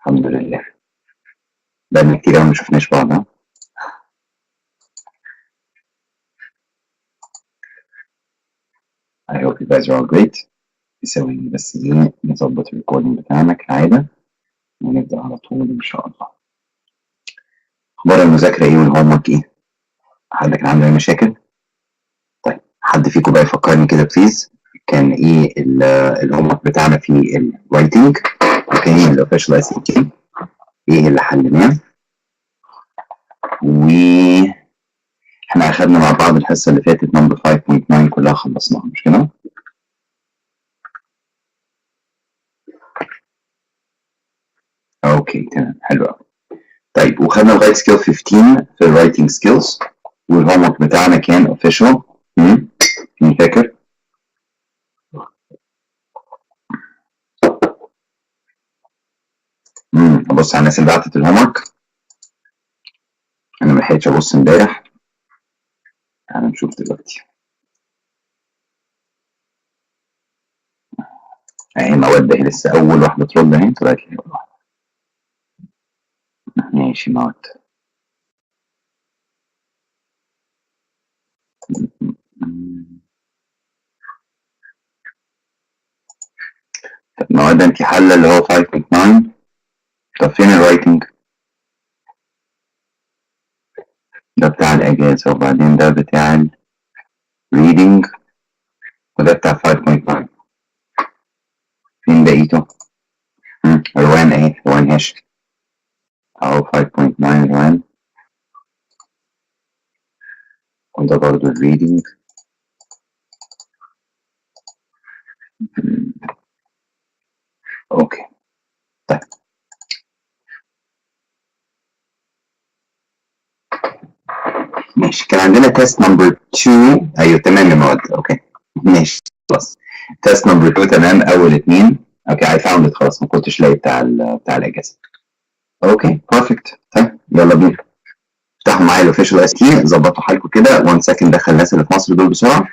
الحمد لله. بقالنا كتير أوي ما شفناش بعض. ها؟ I hope you guys are all great. يساوي بس ايه نظبط الريكوردينج بتاعنا كالعادة ونبدأ على طول إن شاء الله. أخبار المذاكرة ايه والهوم ورك ايه؟ حد كان عنده أي مشاكل؟ طيب حد فيكم بقى يفكرني كده بليز كان ايه الهوم ورك بتاعنا في الرايتنج؟ اوكي الأوفيشال SAT ايه اللي حليناه؟ و احنا أخدنا مع بعض الحصة اللي فاتت نمبر 5.9 كلها خلصناها مش كده؟ اوكي تمام حلو قوي. طيب وخدنا لغايه سكيل 15 في الرايتنج سكيلز والهوم ورك بتاعنا كان اوفيشال. مين فاكر؟ ابص على الناس اللي بعتت الهوم ورك. انا ما لحقتش ابص امبارح. تعالى نشوف دلوقتي. اهي مواد اهي لسه اول واحده ترد اهي طلعت لي اول واحده. ماشي مواد. طب مواد انت حله اللي هو 5.9. طب فين الرايتنج؟ ده بتاع الاجازه وبعدين ده بتاع الريدنج وده بتاع 5.9. فين بقيته؟ روان اهي روان هاشم اهو 5.9 روان وده برضو الريدنج. اوكي طيب ماشي. كان عندنا تيست نمبر 2. ايوه تمام يا مواد. اوكي ماشي خلاص. تيست نمبر 2 تمام اول اتنين. اوكي اي فاوند خلاص ما كنتش لاقي بتاع الاجازه. اوكي بيرفكت. طيب يلا بينا افتحوا معايا الاوفيشال SAT ظبطوا حالكم كده 1 سكند دخل الناس اللي في مصر دول بسرعه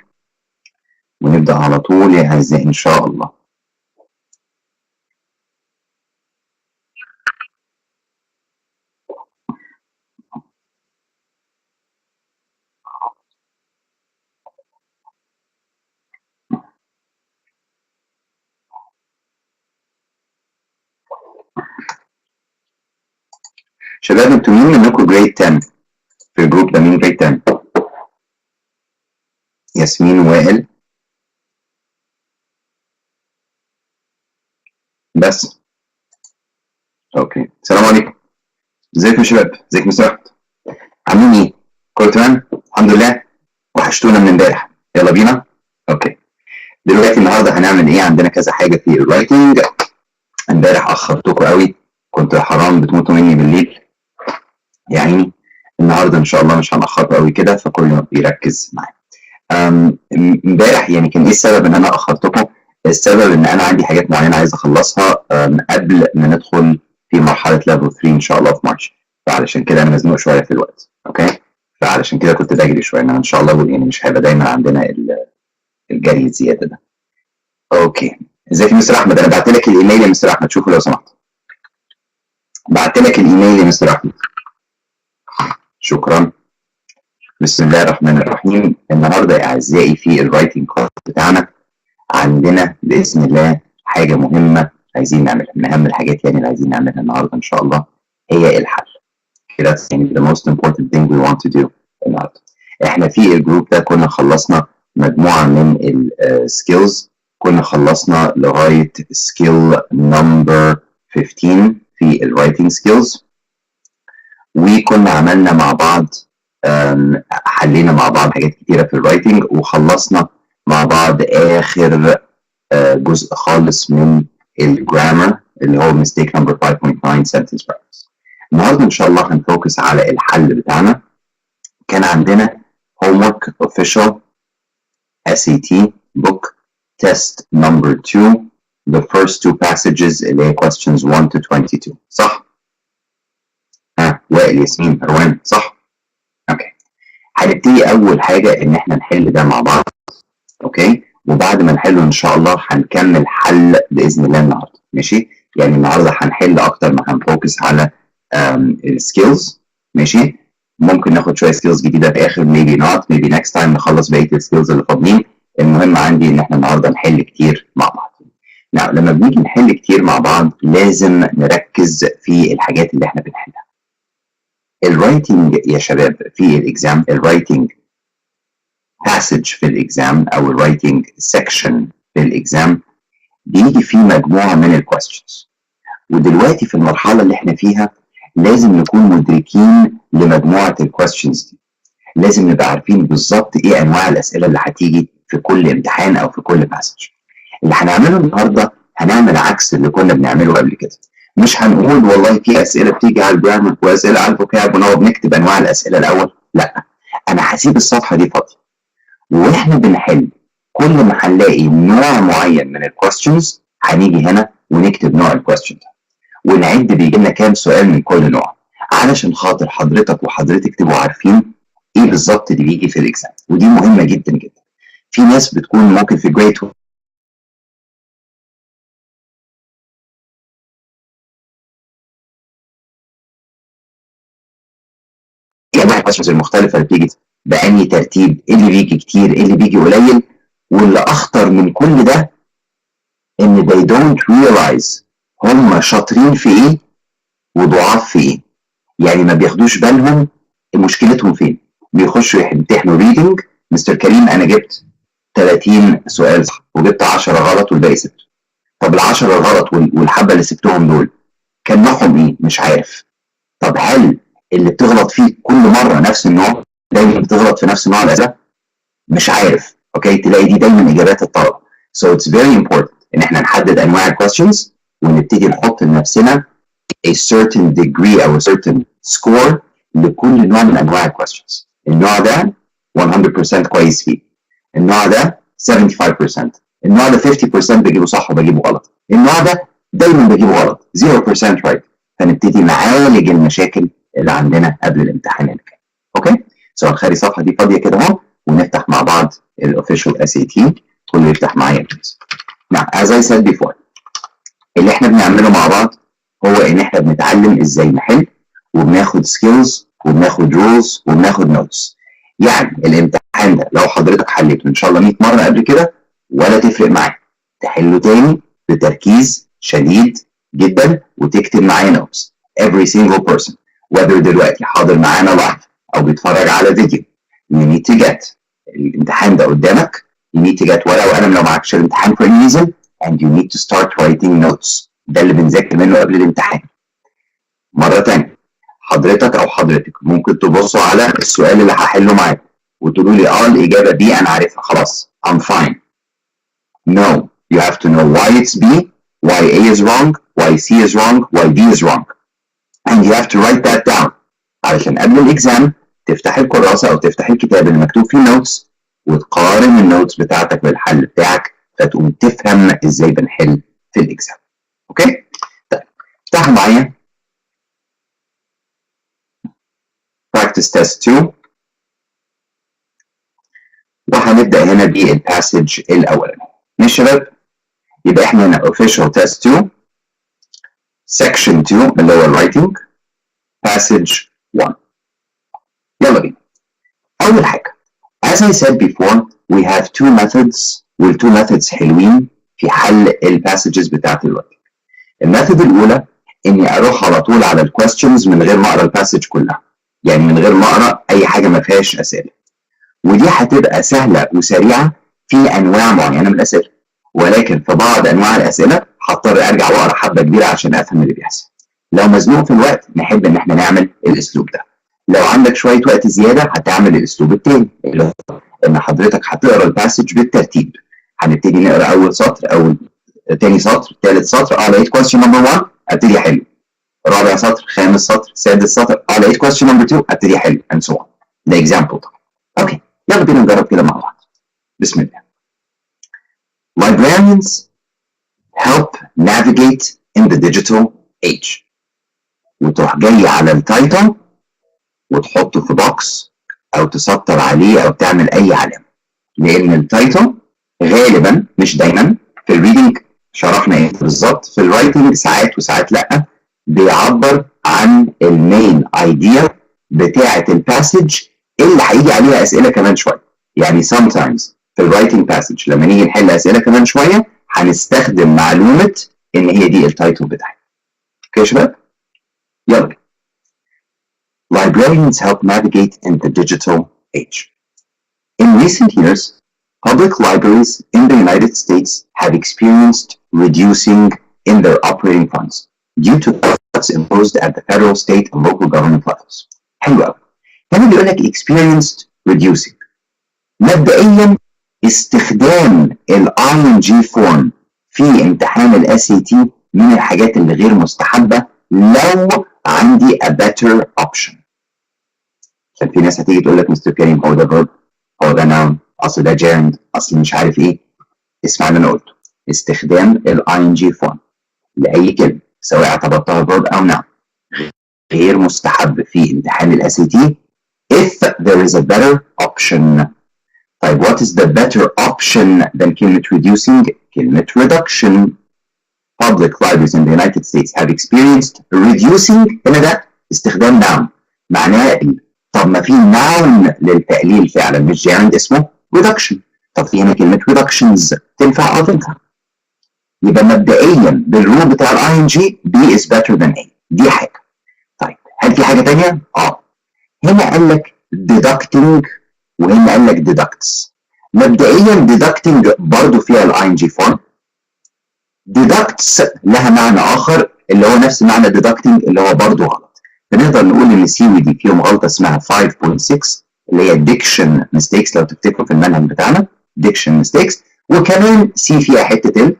ونبدا على طول يا اعزائي ان شاء الله. شباب انتوا مين منكم جريد 10 في الجروب ده؟ مين جريد 10؟ ياسمين وائل بس. اوكي السلام عليكم. ازيكم يا شباب؟ ازيكم يا سعد؟ عاملين ايه؟ كله تمام؟ الحمد لله. وحشتونا من امبارح. يلا بينا. اوكي دلوقتي النهارده هنعمل ايه؟ عندنا كذا حاجه في الرايتنج. امبارح اخرتكم قوي كنت حرام بتموتوا مني بالليل يعني. النهارده ان شاء الله مش هنأخركم قوي كده فكله يركز معايا. امبارح يعني كان ايه السبب ان انا اخرتكم؟ السبب ان انا عندي حاجات معينه عايز اخلصها قبل ما ندخل في مرحله ليفل 3 ان شاء الله في مارش. فعلشان كده انا مزنوق شويه في الوقت. اوكي فعلشان كده كنت بجري شويه انما ان شاء الله يعني مش هيبقى دايما عندنا الجري الزياده ده. اوكي ازيك يا مستر احمد؟ انا بعت لك الايميل يا مستر احمد شوفه لو سمحت. بعت لك الايميل يا مستر احمد. شكرا. بسم الله الرحمن الرحيم. النهارده يا اعزائي في الرايتنج كورس بتاعنا عندنا باذن الله حاجه مهمه عايزين نعملها. من اهم الحاجات يعني اللي عايزين نعملها النهارده ان شاء الله هي الحل. That's the most important thing we want to do النهارده. احنا في الجروب ده كنا خلصنا مجموعه من السكيلز. كنا خلصنا لغايه سكيل نمبر 15 في الرايتنج سكيلز وكنا عملنا مع بعض حلينا مع بعض حاجات كتيره في الرايتنج وخلصنا مع بعض اخر جزء خالص من الجرامر اللي هو ميستيك نمبر 5.9 sentence practice. النهارده ان شاء الله هنفوكس على الحل بتاعنا. كان عندنا homework official SAT book test number 2 the first two passages اللي هي questions 1 to 22 صح؟ وائل ياسمين روان صح؟ اوكي هنبتدي اول حاجه ان احنا نحل ده مع بعض. اوكي وبعد ما نحله ان شاء الله هنكمل حل باذن الله النهارده. ماشي يعني النهارده هنحل اكتر ما هنفوكس على السكيلز. ماشي، ممكن ناخد شويه سكيلز جديده في الاخر، maybe not maybe next time نخلص بقيه السكيلز اللي فاضلين. المهم عندي ان احنا النهارده نحل كتير مع بعض. نعم، لما بنيجي نحل كتير مع بعض لازم نركز في الحاجات اللي احنا بنحلها. الرايتنج يا شباب في الاكزام، الرايتنج باسج في الاكزام او الرايتنج سيكشن في الاكزام بيجي فيه مجموعه من الكويستشنز، ودلوقتي في المرحله اللي احنا فيها لازم نكون مدركين لمجموعه الكويستشنز دي. لازم نبقى عارفين بالظبط ايه انواع الاسئله اللي هتيجي في كل امتحان او في كل باسج. اللي هنعمله النهارده هنعمل عكس اللي كنا بنعمله قبل كده. مش هنقول والله في اسئله بتيجي على الجرامر واسئله على الفوكاب ونقعد نكتب انواع الاسئله الاول، لا، انا هسيب الصفحه دي فاضيه، واحنا بنحل كل ما هنلاقي نوع معين من الكويستشنز هنيجي هنا ونكتب نوع الكويستشن ده ونعد بيجي لنا كام سؤال من كل نوع، علشان خاطر حضرتك وحضرتك تبقوا عارفين ايه بالظبط اللي بيجي في الاكزام. ودي مهمه جدا جدا. في ناس بتكون ممكن في جريد انواع الكويستشنز المختلفه اللي بتيجي بأنهي ترتيب، ايه اللي بيجي كتير ايه اللي بيجي قليل. واللي اخطر من كل ده ان they don't realize هم شاطرين في ايه وضعاف في ايه. يعني ما بياخدوش بالهم مشكلتهم فين. بيخشوا يمتحنوا ريدنج، مستر كريم انا جبت 30 سؤال صح وجبت 10 غلط والباقي سبت. طب ال10 الغلط والحبه اللي سبتهم دول كان نوعهم ايه؟ مش عارف. طب هل اللي بتغلط فيه كل مره نفس النوع؟ دايما بتغلط في نفس نوع الاسئله؟ مش عارف. اوكي، تلاقي دي دايما اجابات الطلبه. So it's very important ان احنا نحدد انواع الكويستشنز ونبتدي نحط لنفسنا a certain degree او a certain score لكل نوع من انواع الكويستشنز. النوع ده 100% كويس فيه، النوع ده 75%، النوع ده 50% بجيبه صح وبجيبه غلط، النوع ده دايما بجيبه غلط 0% right. فنبتدي نعالج المشاكل اللي عندنا قبل الامتحان اللي كان. اوكي، سو نخلي الصفحه دي فاضيه كده اهو ونفتح مع بعض الاوفيشال SAT. كله يفتح معايا بليز. Now as I said before اللي احنا بنعمله مع بعض هو ان احنا بنتعلم ازاي نحل وبناخد سكيلز وبناخد رولز وبناخد نوتس. يعني الامتحان ده لو حضرتك حليته ان شاء الله 100 مره قبل كده ولا تفرق معاك، تحله تاني بتركيز شديد جدا وتكتب معايا نوتس. Every single person whether دلوقتي حاضر معانا لايف او بيتفرج على فيديو you need to get الامتحان ده قدامك. you need to get ورقه وقلم لو معكش الامتحان for a reason and you need to start writing notes. ده اللي بنذاكر منه قبل الامتحان. مرة تانية حضرتك أو حضرتك ممكن تبصوا على السؤال اللي هحله معاكم وتقولوا لي الإجابة دي أنا عارفها خلاص I'm fine. No, you have to know why it's B, why A is wrong, why C is wrong, why D is wrong. And you have to write that down علشان قبل الإكزام تفتح الكراسة أو تفتح الكتاب اللي مكتوب فيه نوتس وتقارن النوتس بتاعتك بالحل بتاعك فتقوم تفهم إزاي بنحل في الإكزام. أوكي؟ طيب افتحوا معايا practice test 2 وهنبدأ هنا بالباسج الأولاني. ماشي يا شباب؟ يبقى احنا هنا official test 2 section 2 اللي هو writing passage 1. يلا بينا. أول حاجة as I said before we have two methods والتو methods حلوين في حل الباسجز بتاعت الوقت. الميثود الأولى إني أروح على طول على الكويستشنز من غير ما أقرأ الباسج كلها، يعني من غير ما أقرأ أي حاجة ما فيهاش أسئلة. ودي هتبقى سهلة وسريعة في أنواع معينة من الأسئلة، ولكن في بعض أنواع الأسئلة هضطر أرجع وأقرأ حبة كبيرة عشان أفهم اللي بيحصل. لو مزنوق في الوقت نحب إن إحنا نعمل الأسلوب ده. لو عندك شوية وقت زيادة هتعمل الأسلوب التاني اللي هو إن حضرتك هتقرأ الباسج بالترتيب. هنبتدي نقرأ أول سطر أو تاني سطر ثالث سطر لقيت question number 1 أبتدي أحله. رابع سطر خامس سطر سادس سطر لقيت question number 2 أبتدي أحله and so on. ده example طبعا. أوكي يلا بينا نجرب كده مع بعض. بسم الله. Librarians help navigate in the digital age. وتروح جاي على التايتل وتحطه في بوكس او تسطر عليه او تعمل اي علامه، لان التايتل غالبا مش دايما في الريدنج شرحنا ايه بالظبط في الرايتنج ساعات وساعات لا بيعبر عن المين ايديا بتاعه الباسج اللي هيجي عليها اسئله كمان شويه. يعني sometimes في الرايتنج باسج لما نيجي نحل اسئله كمان شويه هنستخدم معلومه ان هي دي التايتل بتاعها. اوكي يا شباب؟ يلا. Librarians help navigate in the digital age. In recent years, public libraries in the United States have experienced reducing in their operating funds due to cuts imposed at the federal, state, and local government levels. حلو قوي. هنا بيقول لك experienced reducing. مبدئيا استخدام ال ING form في امتحان ال SAT من الحاجات اللي غير مستحبة لو عندي a better option. عشان في ناس هتيجي تقول لك مستر كريم هو ده verb، هو ده noun، اصل ده gerund، اصل مش عارف ايه. اسمع اللي انا قلته. استخدام ال ING form لاي كلمه سواء اعتبرتها verb او noun غير مستحب في امتحان ال SAT if there is a better option. طيب what is the better option than كلمة reducing؟ كلمة reduction. Public libraries in the United States have experienced reducing. هنا ده استخدام noun معناه طب ما في noun للتقليل فعلا مش gerund اسمه reduction. طب في هنا كلمة reductions تنفع أو تنفع. يبقى مبدئيا بالرول بتاع ال ING B is better than A. دي حاجة. طيب هل في حاجة تانية؟ هنا قال لك deducting وهنا قال لك deducts. مبدئيا deducting برضه فيها ال ING form. deducts لها معنى آخر اللي هو نفس معنى deducting اللي هو برضه غلط. فنقدر نقول إن C و D فيهم غلطة اسمها 5.6 اللي هي diction mistakes لو تفتكروا في المنهج بتاعنا diction mistakes، وكمان C فيها حتة ال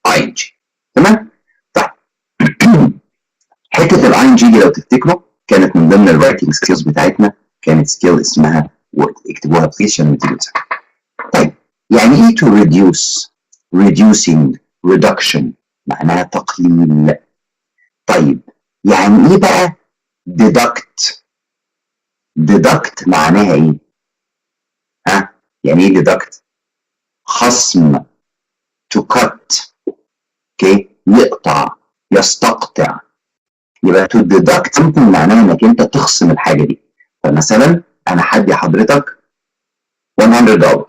ING. تمام؟ طيب حتة ال ING دي لو تفتكروا كانت من ضمن الرايتنج سكيلز بتاعتنا، كانت سكيل اسمها word. اكتبوها بليز عشان ما تيجوا. طيب يعني ايه to reduce؟ reducing reduction معناها تقليل. طيب يعني ايه بقى deduct؟ deduct معناها ايه؟ يعني ايه deduct؟ خصم. to cut. اوكي يقطع يستقطع. يبقى to deduct ممكن معناها انك انت تخصم الحاجه دي. فمثلا انا هدي حضرتك $100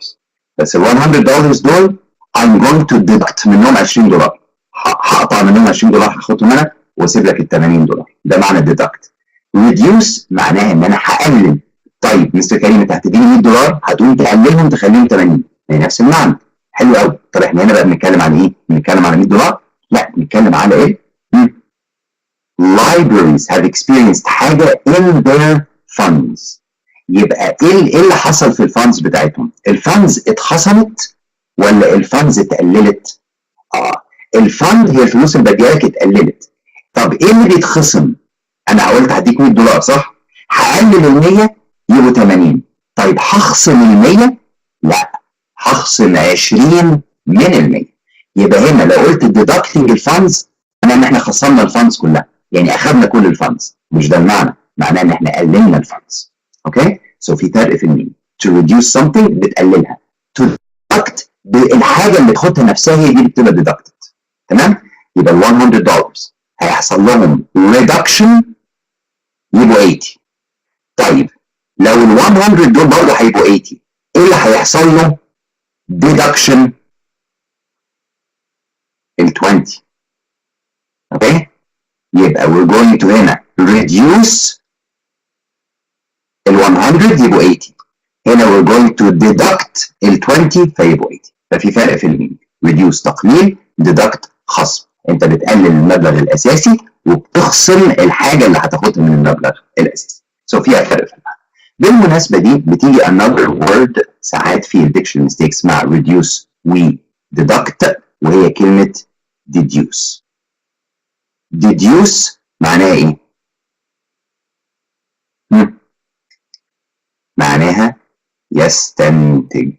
بس ال $100 دول I'm going to deduct منهم $20. هقطع منهم $20 هاخدهم انا واسيب لك ال $80. ده معنى deduct. reduce معناها ان انا هقلل. طيب مستر كريم انت هتديني $100 هتقوم تقللهم تخليهم 80. هي نفس المعنى. حلو قوي. طب احنا هنا بقى بنتكلم عن ايه؟ بنتكلم على $100؟ لا بنتكلم على ايه؟ libraries have experienced حاجه in their funds. يبقى ايه اللي حصل في الفاندز بتاعتهم؟ الفاندز اتخصمت ولا الفاندز اتقللت؟ الفاند هي الفلوس اللي بديها لك اتقللت. طب ايه اللي بيتخصم؟ انا قلت هديك $100 صح؟ هقلل ال 100 يبقوا 80. طيب هخصم ال 100؟ لا هخصم 20 من ال 100. يبقى هنا لو قلت deducting الفاندز معناه ان احنا خصمنا الفاندز كلها، يعني اخذنا كل الفاندز. مش ده المعنى، معناه ان احنا قللنا الفاندز. اوكي؟ سو في فرق في المين. to reduce something بتقللها. to deduct الحاجه اللي تاخدها نفسها هي دي اللي بتبقى deducted. تمام؟ يبقى ال $100 هيحصل لهم reduction يبقوا 80. طيب لو ال 100 دول برضه هيبقوا 80 ايه اللي هيحصل له؟ deduction ال 20. اوكي؟ يبقى we're going to هنا reduce ال 100 يبقوا 80. هنا we're going to deduct ال 20 فيبقوا 80. ففي فرق في المين. reduce تقليل، deduct خصم. انت بتقلل المبلغ الاساسي وبتخصم الحاجه اللي هتاخدها من المبلغ الاساسي. سو فيها فرق في المعنى. بالمناسبه دي بتيجي another word ساعات في diction mistakes مع reduce و deduct وهي كلمه deduce. deduce معناها ايه؟ معناها يستنتج.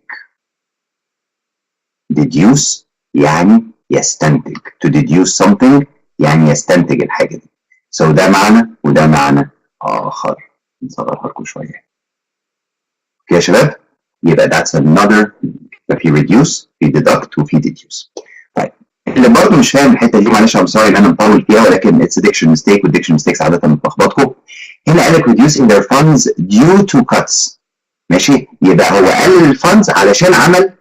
deduce يعني يستنتج. to deduce something يعني يستنتج الحاجة دي. so ده معنى وده معنى آخر. نصغرها لكم شوية. اوكي يا شباب؟ يبقى that's another. في reduce في deduct وفي deduce. طيب اللي برضه مش فاهم الحته دي معلش I'm sorry ان انا مطول فيها ولكن it's a diction mistake والdiction mistakes عاده بتلخبطكم. هنا قال لك reducing their funds due to cuts. ماشي، يبقى هو قلل الفاندز علشان عمل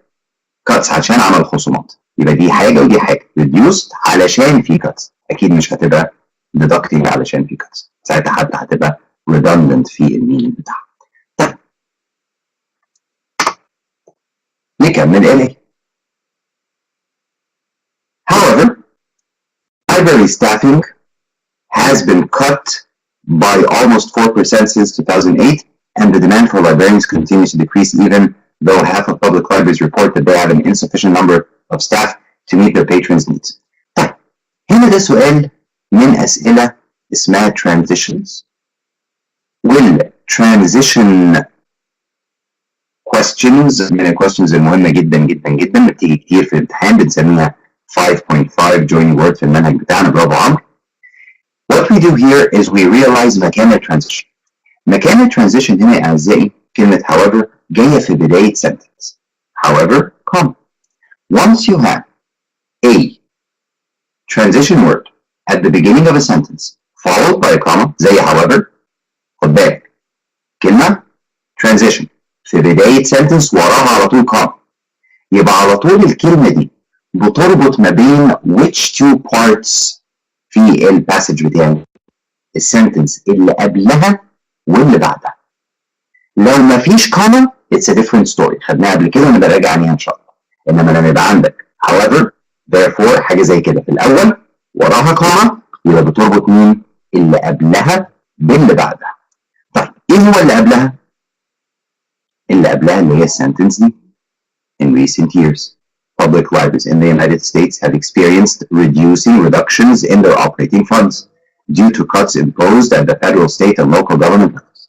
cuts، علشان عمل خصومات. يبقى دي حاجه ودي حاجه، reduced علشان في cuts، اكيد مش هتبقى deducting علشان في cuts، ساعتها حتى هتبقى redundant في المينينج بتاعها. طيب نكمل إليه. However, library staffing has been cut by almost 4% since 2008, and the demand for librarians continues to decrease even though half of public libraries report that they have an insufficient number of staff to meet their patrons' needs. طيب هنا ده سؤال من أسئلة اسمها transitions. والtransition questions من الquestions المهمة جدا جدا جدا، بتيجي كتير في الامتحان، بنسميها 5.5 joining word في المنهج بتاعنا. برافو عمرو. What we do here is we realize مكان الترانزيشن. مكان الترانزيشن هنا يا أعزائي كلمة however جاية في بداية sentence. However, comma. Once you have a transition word at the beginning of a sentence followed by a comma زي however، خد بالك كلمة transition في بداية sentence وراها على طول comma، يبقى على طول الكلمة دي بتربط ما بين which two parts في الباسج بتاعي، السنتنس اللي قبلها واللي بعدها. لو ما فيش كوما it's a different story، خدناها قبل كده ونبقى راجع عليها ان شاء الله. انما لما يبقى عندك however therefore حاجه زي كده في الاول وراها كوما، يبقى بتربط مين؟ اللي قبلها باللي بعدها. طيب ايه هو اللي قبلها؟ اللي قبلها اللي هي السنتنس دي. In recent years, public libraries in the United States have experienced reductions in their operating funds due to cuts imposed at the federal, state, and local government levels.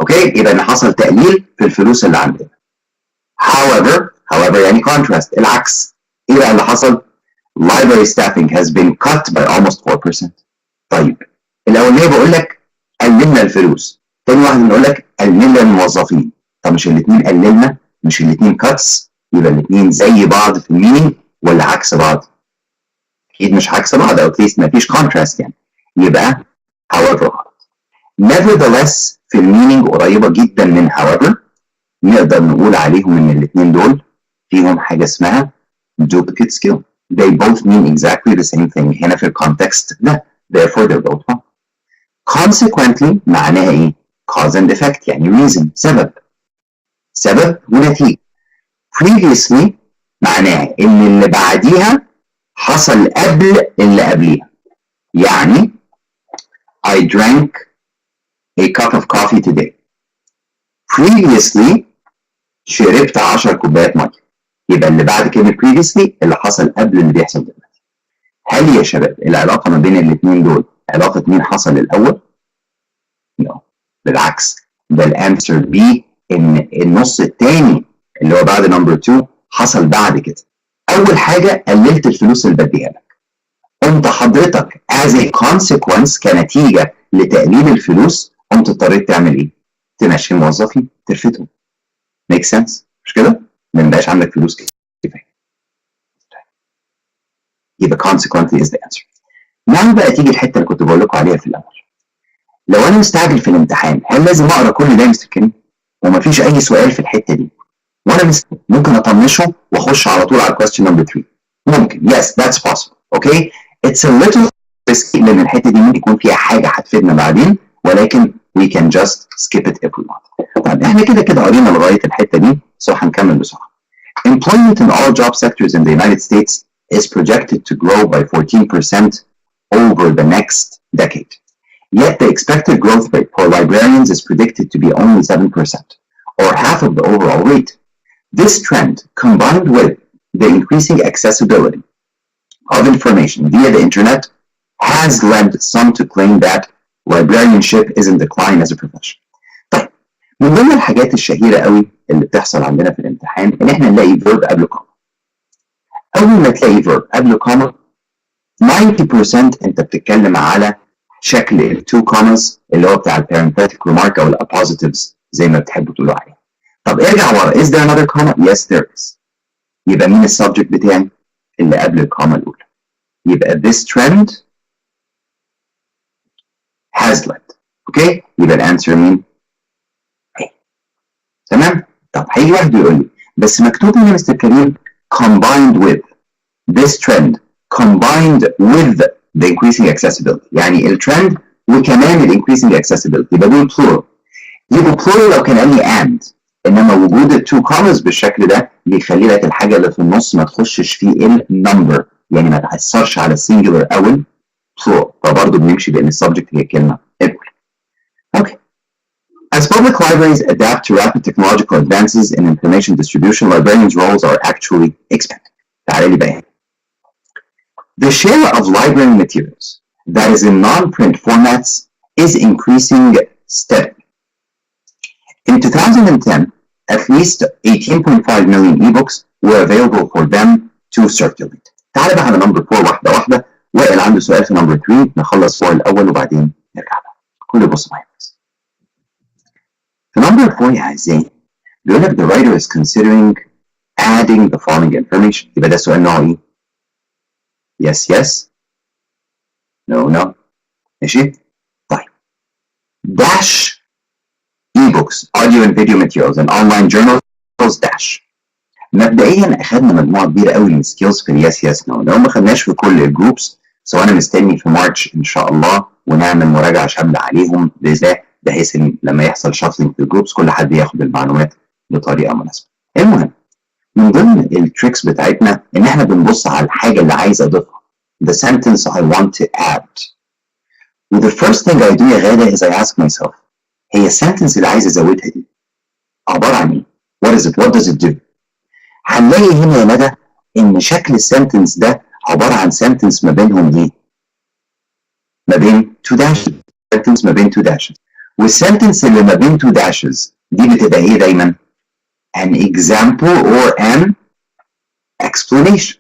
اوكي، يبقى ان حصل تقليل في الفلوس اللي عندنا. However يعني contrast، العكس. ايه بقى اللي حصل؟ Library staffing has been cut by almost 4%. طيب الاولانيه بقول لك قللنا الفلوس، تاني واحده بنقول لك قللنا الموظفين. طب مش الاثنين قللنا؟ مش الاثنين cuts؟ يبقى الاثنين زي بعض في المينينج ولا عكس بعض؟ اكيد مش عكس بعض، او اتليست ما فيش كونتراست يعني. يبقى however غلط. nevertheless في المينينج قريبه جدا من however، نقدر نقول عليهم ان الاثنين دول فيهم حاجه اسمها duplicate skill. They both mean exactly the same thing. هنا في الكونتكست ده therefore they're both wrong. Consequently معناها ايه؟ cause and effect يعني reason، سبب ونتيجه. Previously معناها ان اللي بعديها حصل قبل اللي قبليها. يعني I drank a cup of coffee today. Previously شربت 10 كوبايات ميه. يبقى اللي بعد كلمة previously اللي حصل قبل اللي بيحصل دلوقتي. هل يا شباب العلاقة ما بين الاثنين دول علاقة مين حصل الأول؟ No. بالعكس، ده الانسر بي ان النص الثاني اللي هو بعد نمبر 2 حصل بعد كده. أول حاجة قللت الفلوس اللي بديها لك. قمت حضرتك as a consequence كنتيجة لتقليل الفلوس قمت اضطريت تعمل ايه؟ تمشي الموظفين، ترفدهم. make sense؟ مش كده؟ ما يبقاش عندك فلوس كفاية. يبقى consequently is the answer. now بقى تيجي الحتة اللي كنت بقول لكم عليها في الأول. لو أنا مستعجل في الامتحان هل لازم أقرأ كل ده يا مستر كريم؟ ومفيش أي سؤال في الحتة دي. وأنا ممكن أطنشه وأخش على طول على question number 3. ممكن. Yes, that's possible. Okay? It's a little risky لأن الحتة دي ممكن يكون فيها حاجة هتفيدنا بعدين، ولكن we can just skip it if we want. طيب احنا كده قرينا لغاية الحتة دي، هنكمل بسرعة. Employment in all job sectors in the United States is projected to grow by 14% over the next decade. Yet the expected growth rate for librarians is predicted to be only 7%, or half of the overall rate. This trend, combined with the increasing accessibility of information via the internet, has led some to claim that librarianship is in decline as a profession. طيب من ضمن الحاجات الشهيرة قوي اللي بتحصل عندنا في الامتحان ان احنا نلاقي verb قبل كوما. اول ما تلاقي verb قبل كوما 90% انت بتتكلم على شكل التو كوماز اللي هو بتاع البارنثيتيك ريمارك او الابوزيتيفز زي ما بتحبوا تقولوا عليه. طب ارجع ورا، is there another comma؟ Yes there is. يبقى مين السبجكت بتاعي؟ اللي قبل الكوما الاولى. يبقى this trend has led. اوكي؟ يبقى الانسر مين؟ A. تمام؟ طب هيجي واحد يقول لي بس مكتوب هنا مستر كريم combined with this trend combined with the increasing accessibility. يعني الترند وكمان ال increasing accessibility يبقى دول plural. يبقوا plural لو كان قال لي and. انما وجود التو كومز بالشكل ده بيخلي لك الحاجه اللي في النص ما تخشش في النمبر، يعني ما تاثرش على السنجلر او البلورال، فبرضه بنمشي بان السبجكت هي كلمه equal. Okay. As public libraries adapt to rapid technological advances in information distribution, librarians' roles are actually expanding. تعالى لي بقى. The share of library materials that is in non-print formats is increasing steadily. In 2010, at least 18.5 million ebooks were available for them to circulate. تعال بقى على نمبر 4 واحدة واحدة. وائل عنده سؤال في نمبر 3 نخلص 4 الأول وبعدين نرجع بقى. كله بص معايا بس. في نمبر 4 يا أعزائي بيقول لك the writer is considering adding the following information. يبقى ده سؤال نوعه إيه؟ Yes, yes. No, no. ماشي؟ طيب. Dash ebooks, audio and video materials, and online journals dash. مبدئيا اخدنا مجموعه كبيره قوي من السكيلز في اليس يس نو، لو ما خدناش في كل الجروبس، سو انا مستني في مارتش ان شاء الله ونعمل مراجعه شامله عليهم باذن الله، بحيث ان لما يحصل شافلنج في الجروبس كل حد ياخد المعلومات بطريقه مناسبه. المهم من ضمن التريكس بتاعتنا ان احنا بنبص على الحاجه اللي عايز اضيفها. The sentence I want to add. And the first thing I do يا غاده is I ask myself هي السنتنس اللي عايز ازودها دي عباره عن ايه؟ What is it? What does it do؟ هنلاقي هنا يا ندى ان شكل السنتنس ده عباره عن سنتنس ما بينهم ايه؟ ما بين تو داشز. سنتنس ما بين تو داشز. والسنتنس اللي ما بين تو داشز دي بتبقى ايه دايما؟ an example or an explanation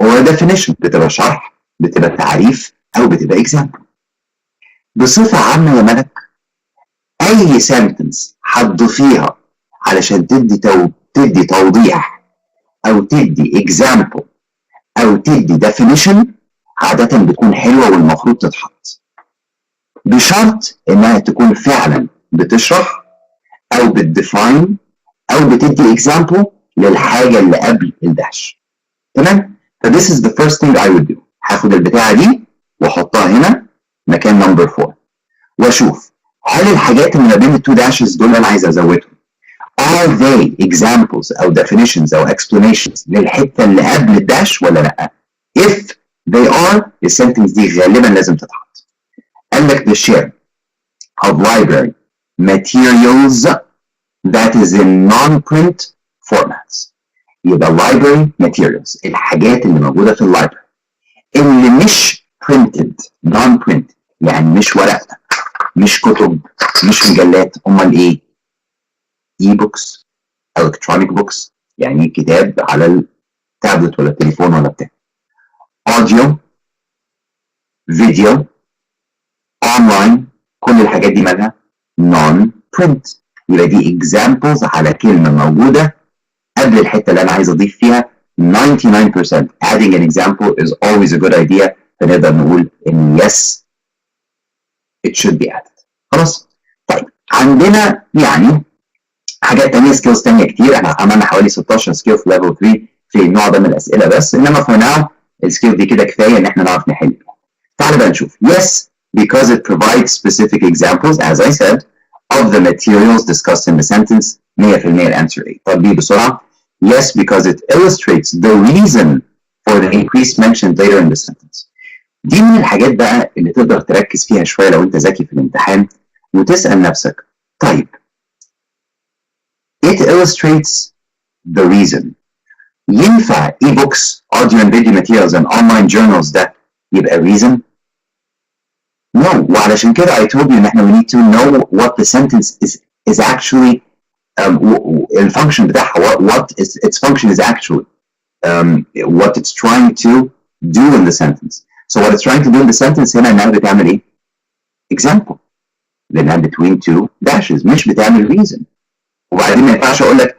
or a definition. بتبقى شرح، بتبقى تعريف، او بتبقى example. بصفه عامه يا ملك اي سنتنس هتضيفيها علشان تدي توضيح او تدي example او تدي definition عادة بتكون حلوة والمفروض تتحط، بشرط انها تكون فعلا بتشرح او بتديفاين او بتدي example للحاجة اللي قبل الداش. تمام؟ ف this is the first thing I would do. هاخد البتاعة دي واحطها هنا مكان نمبر 4 واشوف هل الحاجات اللي ما بين التو داشز دول انا عايز ازودهم are they examples او definitions او explanations للحته اللي قبل الداش ولا لا؟ if they are السنتنس دي غالبا لازم تتحط. قال لك the share of library materials that is in non-print formats. يبقى library materials الحاجات اللي موجوده في اللايبرري اللي مش printed non-print، يعني مش ورقه، مش كتب، مش مجلات، امال ايه؟ اي بوكس، الكترونيك بوكس، يعني كتاب على التابلت ولا التليفون ولا بتاع، اوديو، فيديو، اونلاين، كل الحاجات دي مالها نون برنت. يبقى دي اكزامبلز على كلمه موجوده قبل الحته اللي انا عايز اضيف فيها. 99% adding an example is always a good idea، فنقدر نقول ان yes it should be added. خلاص؟ طيب عندنا يعني حاجات تانية، سكيلز تانية كتير. احنا عملنا حوالي 16 سكيل في ليفل 3 في النوع ده من الاسئله بس، انما فور ناو السكيل دي كده كفايه ان احنا نعرف نحل. تعالى بقى نشوف. Yes because it provides specific examples as I said of the materials discussed in the sentence. 100% الانسر A. طب دي بسرعه. Yes because it illustrates the reason for the increase mentioned later in the sentence. دي من الحاجات بقى اللي تقدر تركز فيها شويه لو انت ذكي في الامتحان وتسال نفسك طيب it illustrates the reason. ينفع e-books, audio and video materials and online journals ده يبقى reason؟ No. وعلشان كده I told you ان احنا we need to know what the sentence is actually الفانكشن بتاعها what its function is actually what it's trying to do in the sentence. So what it's trying to do in the sentence هنا انها بتعمل ايه؟ example لانها between two dashes مش بتعمل reason. وبعدين ما ينفعش اقول لك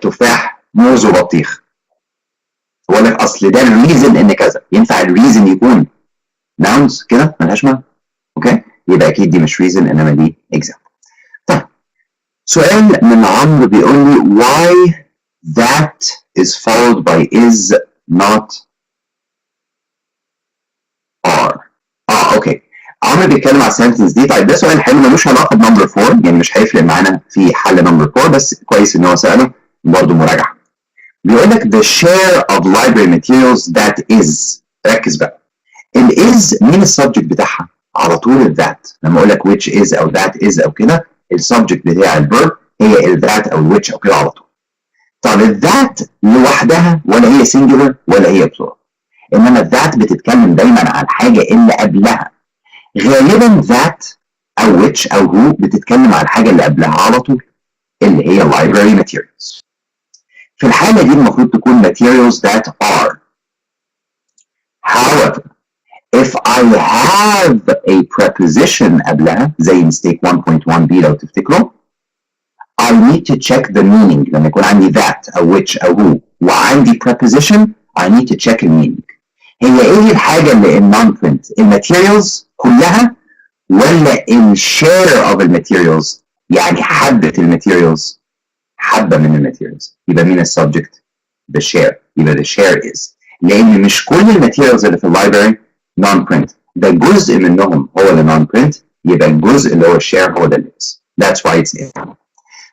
تفاح موز وبطيخ. بقول لك اصل ده الريزن ان كذا، ينفع الريزن يكون nouns كده ملهاش معنى. اوكي، يبقى اكيد دي مش reason انما دي example. طيب سؤال من عمرو بيقول لي why that is followed by is not are. اوكي، عمرو بيتكلم على السنتنس دي. طيب ده سؤال حلو ملوش علاقه بنمبر 4، يعني مش هيفرق معانا في حل نمبر 4، بس كويس ان هو ساله برضه مراجعه. بيقول لك the share of library materials that is. ركز بقى، ال is مين السبجكت بتاعها؟ على طول ال that. لما اقول لك which is او that is او كده، السبجكت بتاع الفيرب هي ال that او ال which او كده على طول. طب ال that لوحدها ولا هي singular ولا هي plural؟ انما ال that بتتكلم دايما عن الحاجه اللي قبلها. غالبا that او which او who بتتكلم عن الحاجه اللي قبلها على طول اللي هي library materials. في الحالة دي المفروض تكون materials that are. However, if I have a preposition قبلها زي mistake 1.1b لو تفتكروا، I need to check the meaning. لما يكون عندي that أو which أو who وعندي preposition I need to check the meaning. هي إيه الحاجة اللي in non-print؟ الماتيريالز كلها ولا الشير of الماتيريالز؟ يعني حبة الماتيريالز، حبة من الماتيريالز. يبقى مين السبجكت؟ the share. يبقى the share is. لأن مش كل الماتيريالز اللي في اللايبرري نون برنت، ده جزء منهم هو اللي نون برنت، يبقى الجزء اللي هو الشير هو ده اللي is. That's why it's in.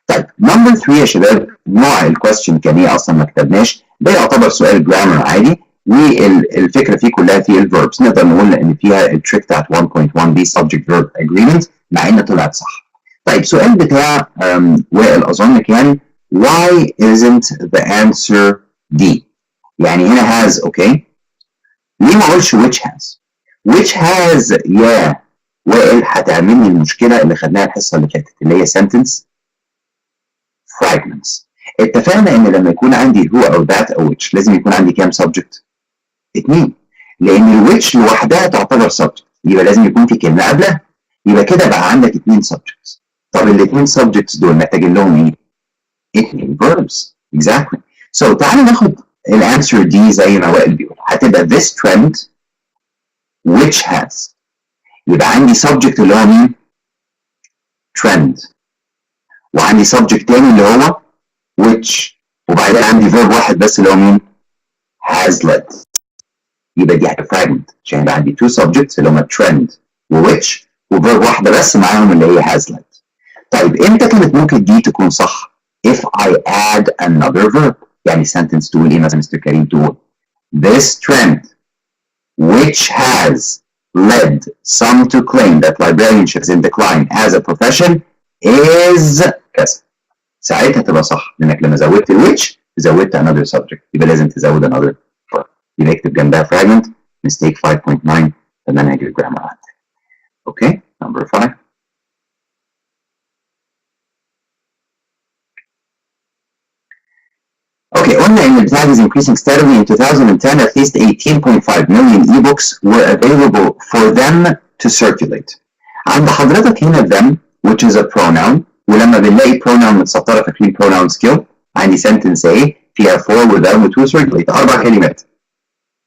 طيب نمبر 3 يا شباب، نوع الكويستشن كان ايه اصلا ما كتبناش، ده يعتبر سؤال جرامر عادي، والفكره فيه كلها في الفيربس. نقدر نقول ان فيها التريك بتاعت 1.1b subject verb agreement مع ان طلعت صح. طيب سؤال بتاع وائل اظن كان why isn't the answer D؟ يعني هنا has. اوكي، ليه ما اقولش which has؟ which has يا وائل هتعمل لي المشكله اللي خدناها الحصه اللي فاتت اللي هي sentence fragments. اتفقنا ان لما يكون عندي هو او that او which لازم يكون عندي كام subject؟ 2. لان الwhich لوحدها تعتبر subject، يبقى لازم يكون في كلمه قبلها، يبقى كده بقى عندك 2 subjects. طب الاثنين subjects دول محتاجين لهم ايه؟ 2 verbs. exactly. so تعالى ناخد الانسر دي زي ما وائل بيقول، هتبقى this trend which has. يبقى عندي subject اللي هو مين؟ trend، وعندي subject تاني اللي هو which، وبعدين عندي verb واحد بس اللي هو مين؟ has led. يبقى دي هتبقى fragment عشان يبقى عندي 2 subjects اللي هما trend وwhich وverb واحدة بس معاهم اللي هي has led. طيب امتى كانت ممكن دي تكون صح؟ if I add another verb. يعني sentence تقول ايه مثلا مستر كريم؟ تقول this trend which has led some to claim that librarianship is in decline as a profession is كذا. ساعتها تبقى صح، لانك لما زودت which زودت another subject، يبقى لازم تزود another verb. يبقى اكتب جنبها fragment mistake 5.9 في منهج الجرامر عندك. اوكي، number 5. Okay, قلنا ان the tag is increasing steadily. In 2010, at least 18.5 million ebooks were available for them to circulate. عند حضرتك هنا them which is a pronoun، ولما بنلاقي pronoun متسطرة فاكرين pronoun skill، عندي sentence ايه فيها for و them و to circulate 4 كلمات.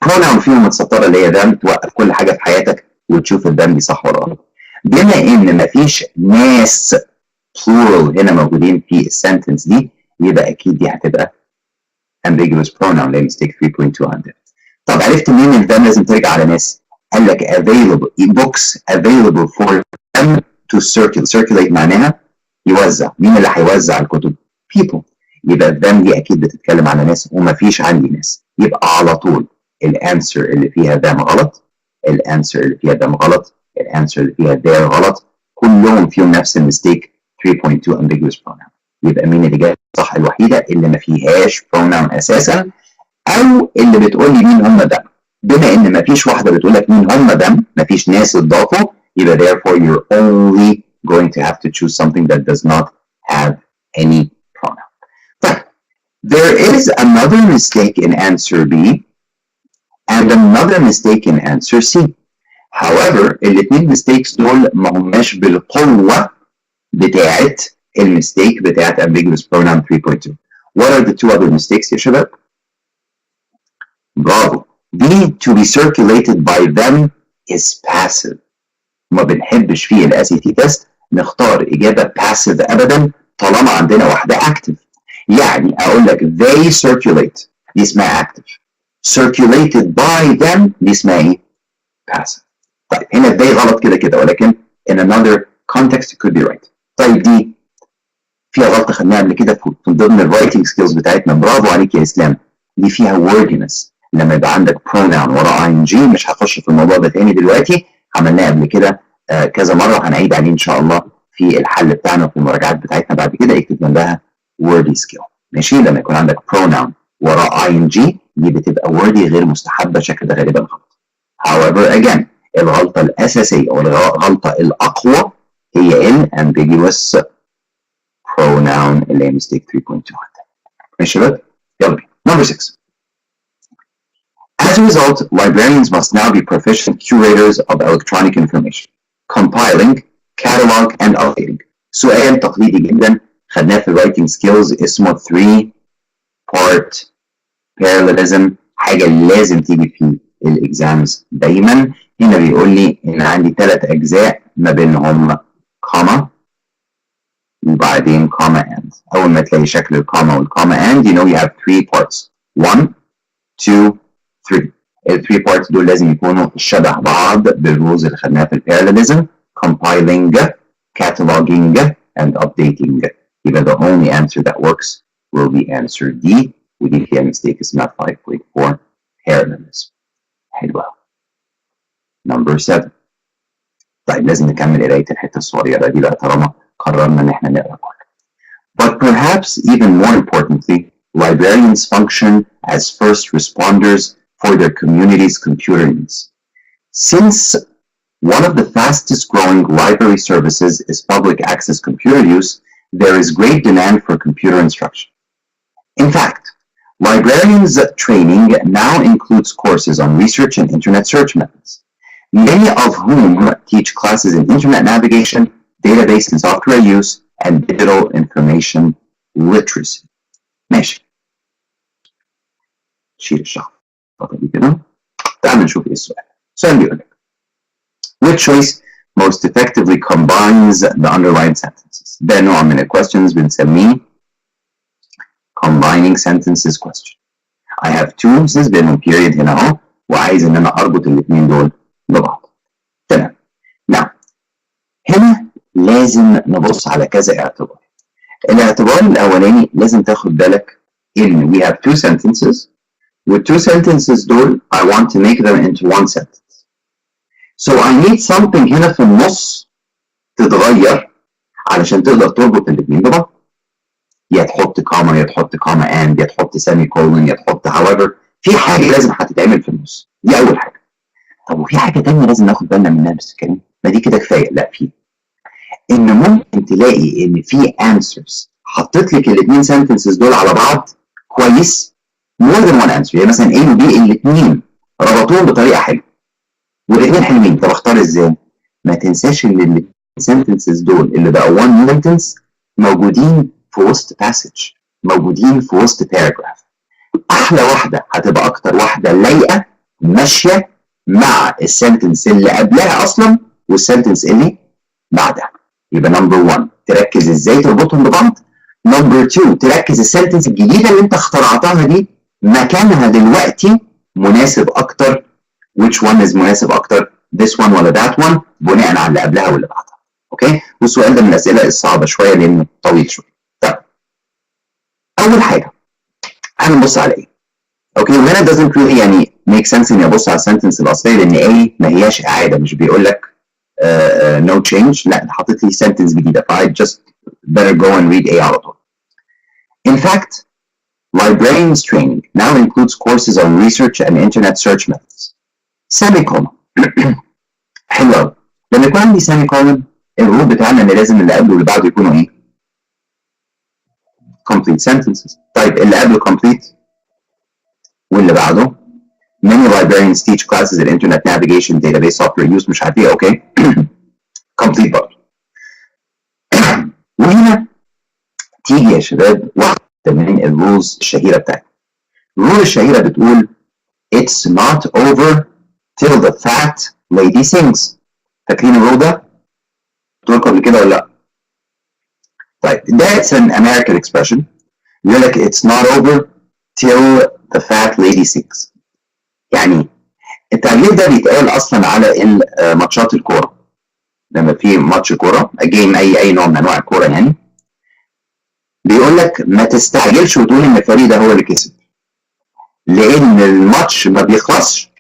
pronoun فيهم متسطرة اللي هي them، توقف كل حاجة في حياتك وتشوف الدم دي صح ولا غلط. بما ان مفيش ناس plural هنا موجودين في السنتنس دي، يبقى اكيد دي هتبقى ambiguous pronoun اللي هي mistake 3.2 عندنا. طب عرفت منين ان them لازم ترجع على ناس؟ قال لك available books available for them to circulate معناها يوزع. مين اللي هيوزع الكتب؟ people. يبقى them دي اكيد بتتكلم على ناس ومفيش عندي ناس، يبقى على طول الانسر اللي فيها them غلط، الانسر اللي فيها them غلط، الانسر اللي فيها there غلط، كلهم فيهم نفس المستيك 3.2 ambiguous pronoun. يبقى مين اللي جاي صح؟ الوحيده اللي ما فيهاش pronoun اساسا، او اللي بتقول لي مين هم them. بما ان ما فيش واحده بتقول لك مين هم them، ما فيش ناس اتضافوا، يبقى therefore you're only going to have to choose something that does not have any pronoun. طيب there is another mistake in answer B and another mistake in answer C. However الاثنين mistakes دول ما هماش بالقوه بتاعت المستيك بتاعت ambiguous pronoun 3.2. What are the 2 other mistakes يا شباب؟ برافو. B to be circulated by them is passive. ما بنحبش فيه ال SAT test نختار إجابة passive أبدا طالما عندنا واحدة active. يعني أقول لك they circulate دي اسمها active. circulated by them دي اسمها إيه؟ passive. طيب هنا they غلط كده كده ولكن in another context it could be right. طيب دي فيها غلطة خدناها قبل كده في ضمن الرايتنج سكيلز بتاعتنا. برافو عليك يا إسلام. دي فيها wordiness. لما يبقى عندك pronoun ورا ing مش هخش في الموضوع ده تاني دلوقتي. عملناه قبل كده كذا مرة هنعيد عليه إن شاء الله في الحل بتاعنا وفي المراجعات بتاعتنا بعد كده. اكتب جنبها wordy skill. ماشي. لما يكون عندك pronoun ورا ing دي بتبقى wordy غير مستحبة. شكل ده غالبا غلط. however again الغلطة الأساسية أو الغلطة الأقوى هي ال ambiguous pronoun اللي هي mistake 3.2. ماشي بقى؟ يلا بينا. Number 6. As a result, librarians must now be proficient curators of electronic information, compiling, catalog, and updating. سؤال تقليدي جدا خدناه في writing skills اسمه 3-part parallelism. حاجة لازم تيجي في الاكزامز دايما. هنا بيقول لي ان عندي 3 اجزاء ما بينهم كوما وبعدين كوما and. اول ما تلاقي شكل الكوما والكوما and you know you have 3 parts. 1 2 3. ال 3 parts دول لازم يكونوا شبه بعض بالرولز اللي خدناها في الباراليزم. compiling, cataloging, and updating. يبقى the only answer that works will be answer D. ودي فيها mistake اسمها 5.4 parallelism. حلوة. Number 7. طيب لازم نكمل قراية الحتة الصغيرة دي بقى طالما قررنا ان احنا نقرا كله. But perhaps even more importantly, librarians function as first responders for their community's computer needs. Since one of the fastest growing library services is public access computer use, there is great demand for computer instruction. In fact, librarians training now includes courses on research and internet search methods, many of whom teach classes in internet navigation, database and software use, and digital information literacy. ماشي. شيل الشخص. دي كده. تعال نشوف ايه السؤال. السؤال بيقول لك which choice most effectively combines the underlined sentences. ده نوع من الquestions بنسميه combining sentences question. I have two sentences بينهم period هنا اهو وعايز ان انا اربط الاثنين دول ببعض. تمام. Now هنا لازم نبص على كذا اعتبار. الاعتبار الاولاني لازم تاخد بالك ان we have two sentences with two sentences دول I want to make them into one sentence. So I need something هنا في النص تتغير علشان تقدر تربط الاثنين ببعض. يا تحط كوما يا تحط كوما and يا تحط سيمي كولون يا تحط however. في حاجة لازم هتتعمل في النص. دي أول حاجة. طب وفي حاجة تانية لازم ناخد بالنا منها بس كريم. ما دي كده كفاية. لا في إن ممكن تلاقي إن في answers حطيت لك الاثنين sentences دول على بعض كويس more than one answer. يعني مثلا A و B الاثنين ربطوهم بطريقة حلوة والاثنين حلوين. طب اختار ازاي؟ ما تنساش ان السنتنسز دول اللي بقى one sentence موجودين في وسط passage، موجودين في وسط paragraph. احلى واحده هتبقى اكتر واحده لايقه ماشيه مع السنتنس اللي قبلها اصلا والسنتنس اللي بعدها. يبقى نمبر 1 تركز ازاي تربطهم ببعض. نمبر 2 تركز السنتنس الجديده اللي انت اخترعتها دي مكانها دلوقتي مناسب اكتر. which one is مناسب اكتر this one ولا that one بناء على اللي قبلها واللي بعدها. اوكي. والسؤال ده من الاسئله الصعبه شويه لانه طويل شويه. طيب اول حاجه هنبص على ايه. اوكي. وهنا doesn't really يعني make sense اني ابص على السنتنس الاصليه لان ايه ما هياش اعاده. مش بيقول لك no change. لا حاطط لي سنتنس جديده ف I just better go and read A على طول. In fact, librarians training now includes courses on research and internet search methods. semicolon. حلو قوي. لما يكون عندي semicolon الرول بتاعنا ان لازم اللي قبله واللي بعده يكونوا ايه؟ complete sentences. طيب اللي قبله complete واللي بعده many librarians teach classes in internet navigation, database, software use مش عارف ايه. اوكي. complete برضه. وهنا تيجي يا شباب واحده من الرولز الشهيره بتاعتنا. الرول الشهيره بتقول it's not over till the fat lady sings. فاكرين الرول ده؟ قلت لكم قبل كده ولا لا؟ طيب that's an American expression. يقول لك it's not over till the fat lady sings. يعني التعبير ده بيتقال اصلا على ماتشات الكوره. لما في ماتش كوره جيم اي نوع من انواع الكوره يعني بيقول لك ما تستعجلش وتقول ان الفريق ده هو اللي كسب، لان الماتش ما بيخلصش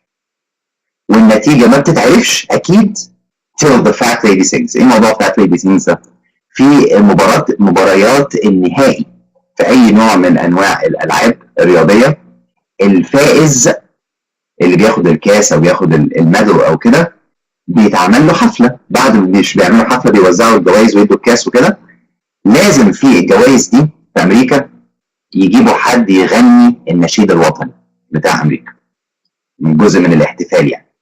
والنتيجه ما بتتعرفش اكيد till the fat lady sings. ايه موضوع fat lady sings ده؟ في مباريات النهائي في اي نوع من انواع الالعاب الرياضيه، الفائز اللي بياخد الكاس او بياخد الميدال او كده بيتعمل له حفله. بعد ما مش بيعملوا حفله بيوزعوا الجوائز ويدوا الكاس وكده. لازم في الجوائز دي في امريكا يجيبوا حد يغني النشيد الوطني بتاع امريكا، من جزء من الاحتفال يعني.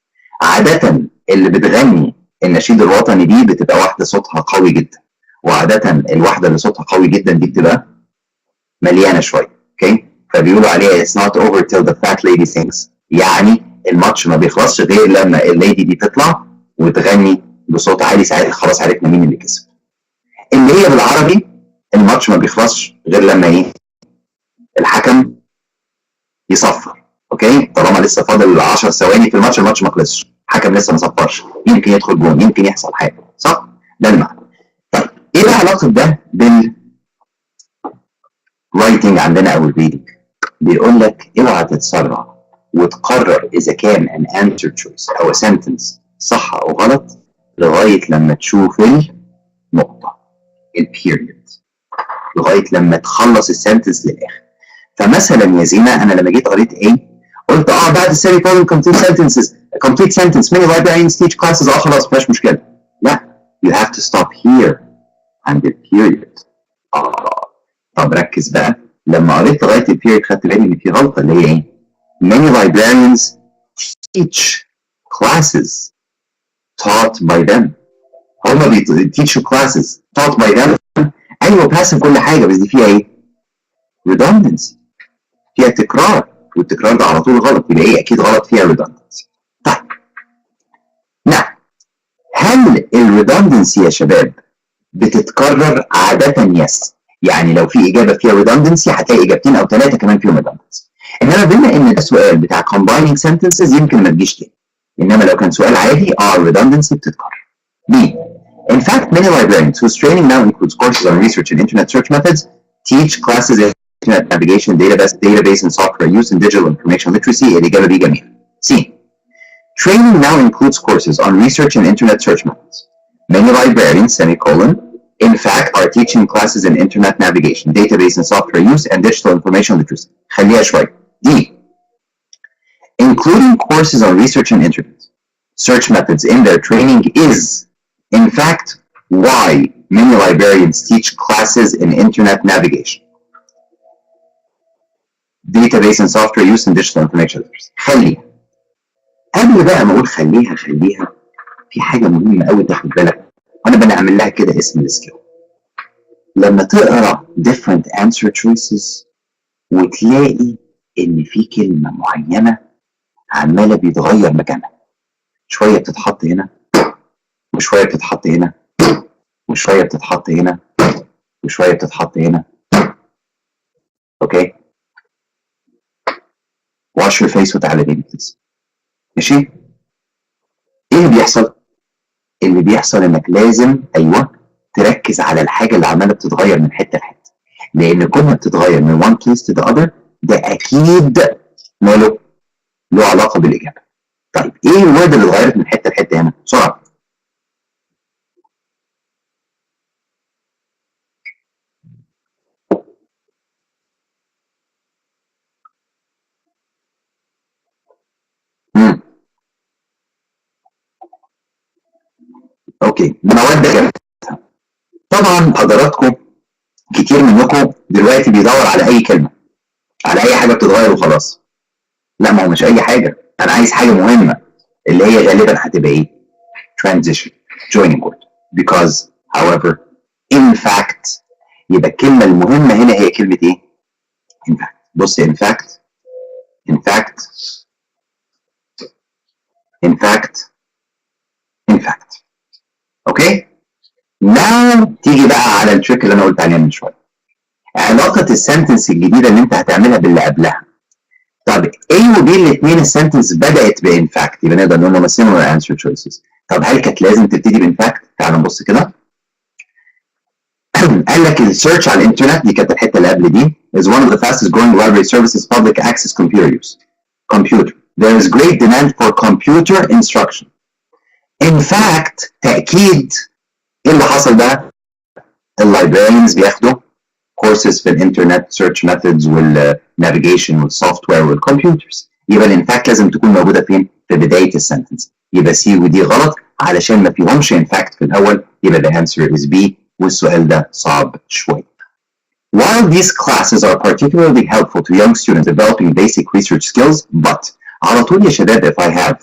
عاده اللي بتغني النشيد الوطني دي بتبقى واحده صوتها قوي جدا، وعاده الواحده اللي صوتها قوي جدا دي بتبقى مليانه شويه. اوكي، فبيقولوا عليها it's not over till the fat lady sings. يعني الماتش ما بيخلصش غير لما الليدي دي تطلع وتغني بصوت عالي، ساعتها خلاص عرفنا مين اللي كسب. اللي هي بالعربي الماتش ما بيخلصش غير لما ايه؟ الحكم يصفر. اوكي، طالما لسه فاضل 10 ثواني في الماتش ما خلصش، الحكم لسه ما صفرش، يمكن يدخل جون، يمكن يحصل حاجه، صح؟ ده المعنى. طيب ايه بقى علاقه ده بالرايتنج عندنا او الريدنج؟ بيقول لك اوعى تتسرع وتقرر اذا كان an answer choice او a sentence صح او غلط لغايه لما تشوف النقطه البيريود، لغايه لما تخلص السنتنس للاخر. فمثلا يا زينه انا لما جيت قريت ايه قلت بعد السيري فولوينج complete sentence many librarians teach classes. خلاص مفيش مشكله. لا، you have to stop here عند البيريود. طب ركز بقى، لما قريت لغايه البيريود خدت بالي ان في غلطه اللي هي ايه؟ many librarians teach classes taught by them. هما بيتيتشوا classes taught by them. ايوه باسف كل حاجه، بس دي فيها ايه؟ redundancy، فيها تكرار، والتكرار ده على طول غلط، يبقى ايه؟ اكيد غلط، فيها redundancy. طيب نعم، هل الredundancy يا شباب بتتكرر؟ عاده يس. يعني لو في اجابه فيها redundancy هتلاقي اجابتين او ثلاثه كمان فيهم redundancy. انما بما ان ده سؤال بتاع combining sentences يمكن ما تجيش تاني، انما لو كان سؤال عادي redundancy بتتكرر. B. In fact, many librarians whose training now includes courses on research and internet search methods teach classes in internet navigation, database and software use, and digital information literacy. الإجابة دي جميلة. C. Training now includes courses on research and internet search methods. Many librarians, in fact, are teaching classes in internet navigation, database and software use, and digital information literacy. خليها شوي. D. Including courses on research and internet search methods in their training is, in fact, why many librarians teach classes in internet navigation, database and software use, and digital information literacy. خليها. قبل بقى ما اقول خليها في حاجه مهمه قوي تاخد بالك، وانا بنعمل لها كده اسم السكيل. لما تقرا different answer choices وتلاقي ان في كلمه معينه عماله بيتغير مكانها، شويه بتتحط هنا وشويه بتتحط هنا وشويه بتتحط هنا وشويه بتتحط هنا. اوكي، wash your face وتعالى تاني بليز. ماشي؟ ايه اللي بيحصل؟ اللي بيحصل انك لازم تركز على الحاجه اللي عماله بتتغير من حته لحته، لان كل ما بتتغير من one place to the other ده اكيد له علاقه بالاجابه. طيب ايه الورد اللي اتغيرت من حته لحته هنا؟ بسرعه. اوكي، مواد جابتها. طبعا حضراتكم كتير منكم دلوقتي بيدور على اي كلمه، على اي حاجه بتتغير وخلاص. لا، ما هو مش اي حاجه، انا عايز حاجه مهمه اللي هي غالبا هتبقى ايه؟ transition joining word because however in fact. يبقى الكلمه المهمه هنا هي كلمه ايه؟ in fact. بص in fact in fact اوكي. now تيجي بقى على التريك اللي انا قلت عليها من شويه، علاقه السنتنس الجديده اللي انت هتعملها باللي قبلها. طب A و B الاثنين السنتنس بدات بان فاكت، يبقى نقدر نقول لهم similar answer choices. طب هل كانت لازم تبتدي بان فاكت؟ تعال نبص كده. قال لك السيرش على الانترنت، دي كانت الحته اللي قبل دي، is one of the fastest growing library services public access computer. There is great demand for computer instruction. In fact تأكيد ايه اللي حصل بقى؟ اللايبراريانز بياخدوا courses في الانترنت search methods والنافيجيشن والسوفت وير والكمبيوترز. يبقى الان فاكت لازم تكون موجوده فين؟ في بدايه السنتنس. يبقى سي ودي غلط علشان ما فيهمش ان فاكت في الاول، يبقى the answer is B، والسؤال ده صعب شويه. While these classes are particularly helpful to young students developing basic research skills, but على طول يا شباب if I have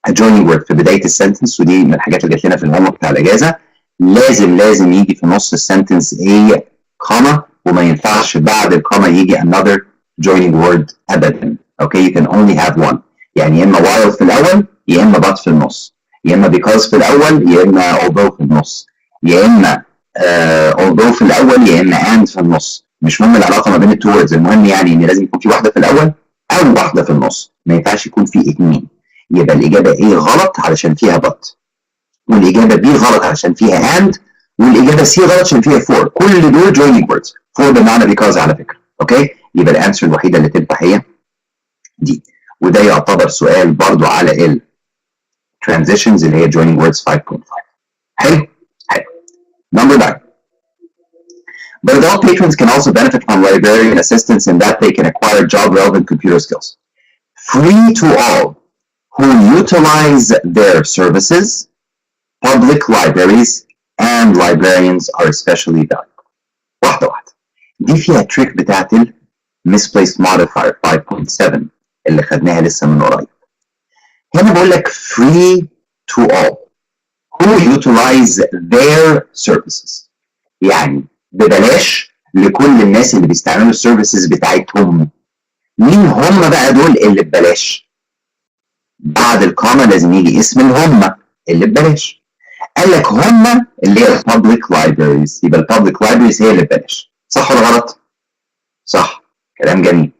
a joining word في بدايه السنتنس، ودي من الحاجات اللي جات لنا في الهوم بتاع الاجازه، لازم يجي في نص السنتنس a كوما، وما ينفعش بعد الكوما يجي another joining word ابدا. اوكي، you can only have one. يعني يا اما while في الاول، يا اما but في النص، يا اما because في الاول، يا اما although في النص، يا اما although في الاول، يا اما and في النص. مش مهم العلاقه ما بين التو ووردز، المهم يعني ان لازم يكون في واحده في الاول او واحده في النص، ما ينفعش يكون في اثنين. يبقى الاجابه A غلط علشان فيها but، والاجابه B غلط علشان فيها and، والاجابه C غلط عشان فيها for. كل دول joining words. for بمعنى because على فكره. اوكي، يبقى الانسر الوحيده اللي تنفع هي دي، وده يعتبر سؤال برضو على ال transitions اللي هي joining words 5.5. حلو. Number 9. But adult patrons can also benefit from librarian assistance in that they can acquire job-relevant computer skills. Free to all who utilize their services, public libraries and librarians are especially valuable. واحدة. دي فيها تريك بتاعت ال misplaced modifier 5.7 اللي خدناها لسه من قريب. هنا بقول لك free to all who utilize their services، يعني ببلاش لكل الناس اللي بيستعملوا السيرفيسز بتاعتهم. مين هم بقى دول اللي ببلاش؟ بعد الكوما لازم يجي اسم الهم اللي ببلاش. قال لك هم اللي هي public libraries، يبقى public libraries هي اللي ببلاش. صح ولا غلط؟ صح، كلام جميل.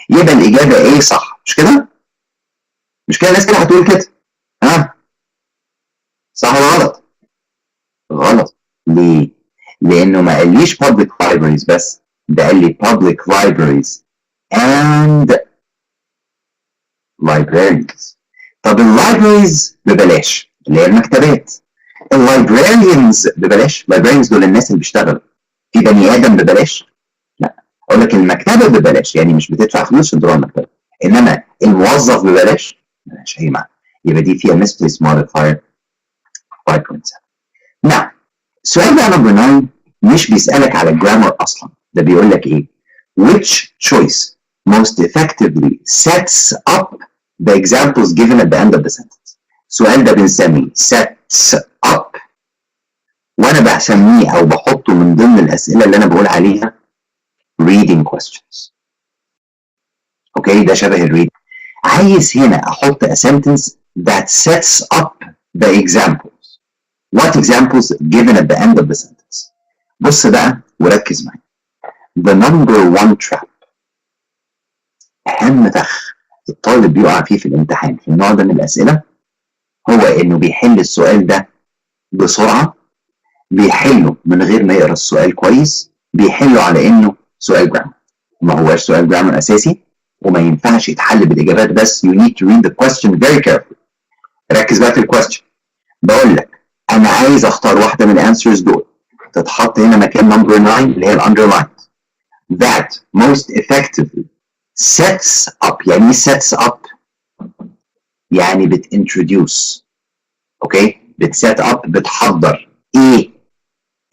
يبقى الإجابة إيه؟ صح، مش كده؟ مش كده الناس كده هتقول كده؟ ها؟ صح ولا غلط؟ غلط. ليه؟ لأنه ما قاليش public libraries بس، ده قال لي public libraries and librarians. طب اللايبريز ببلاش اللي هي المكتبات، اللايبراريانز ببلاش. librarians دول الناس اللي بيشتغلوا. في بني ادم ببلاش؟ لا. اقول لك المكتبه ببلاش، يعني مش بتدفع فلوس عشان تروح المكتبه، انما الموظف ببلاش ملهاش اي معنى. يبقى دي فيها misplaced modifier 5.7. نعم، السؤال بقى نمبر 9 مش بيسالك على الجرامر اصلا، ده بيقول لك ايه؟ which choice most effectively sets up the examples given at the end of the sentence. السؤال ده بنسميه sets up، وانا بسميه او بحطه من ضمن الاسئله اللي انا بقول عليها reading questions. اوكي، ده شبه الريد. عايز هنا احط a sentence that sets up the examples. What examples given at the end of the sentence. بص بقى وركز معايا. The number one trap، اهم فخ الطالب بيقع فيه في الامتحان في النوع ده من الاسئله، هو انه بيحل السؤال ده بسرعه، بيحله من غير ما يقرا السؤال كويس، بيحله على انه سؤال جرامر. ما هوش سؤال جرامر اساسي، وما ينفعش يتحل بالاجابات بس. You need to read the question very carefully. ركز بقى في الكويستشن. بقول لك انا عايز اختار واحده من الانسرز دول تتحط هنا مكان نمبر 9 اللي هي الاندرلاين. That most effectively sets up. يعني sets up يعني بتintroduce. اوكي، بتset up، بتحضر ايه؟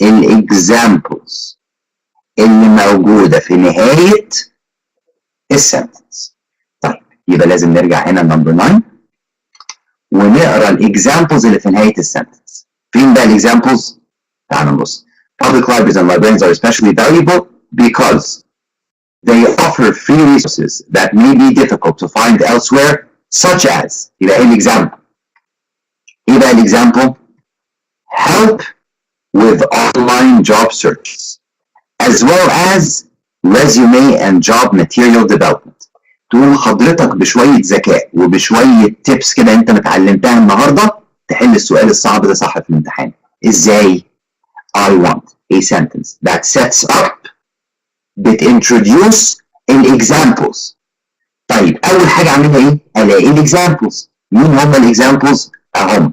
الاكزامبلز اللي موجوده في نهايه السنتنس. طيب يبقى لازم نرجع هنا نمبر 9 ونقرا الاكزامبلز اللي في نهايه السنتنس. فين بقى الاكزامبلز؟ تعالوا نبص. Public libraries and librarians are especially valuable because they offer free resources that may be difficult to find elsewhere, such as يبقى ايه الاكزامبل؟ ايه بقى الاكزامبل؟ help with online job searches as well as resume and job material development. تقوم حضرتك بشوية ذكاء وبشوية تيبس كده انت متعلمتها النهاردة تحل السؤال الصعب ده صح في الامتحان. ازاي؟ I want a sentence that sets up بتintroduce examples. طيب أول حاجة أعملها إيه؟ ألاقي examples. مين هم examples؟ أهم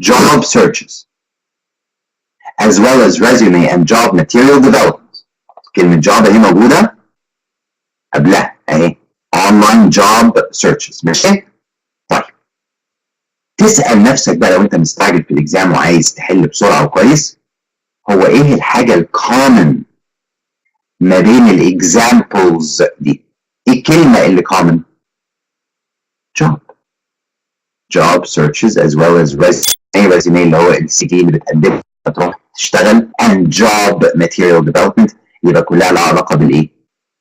job searches as well as resume and job material development. كلمة job اهي موجودة قبلها اهي online job searches. ماشي؟ طيب تسأل نفسك بقى لو انت مستعجل في الاكزام وعايز تحل بسرعة وكويس، هو ايه الحاجة الكومن ما بين الاكزامبلز دي؟ ايه الكلمة اللي common؟ job. job searches as well as resume اللي هو السي في اللي بتقدمه تروح تشتغل and job material development يبقى كلها لها علاقة بالايه؟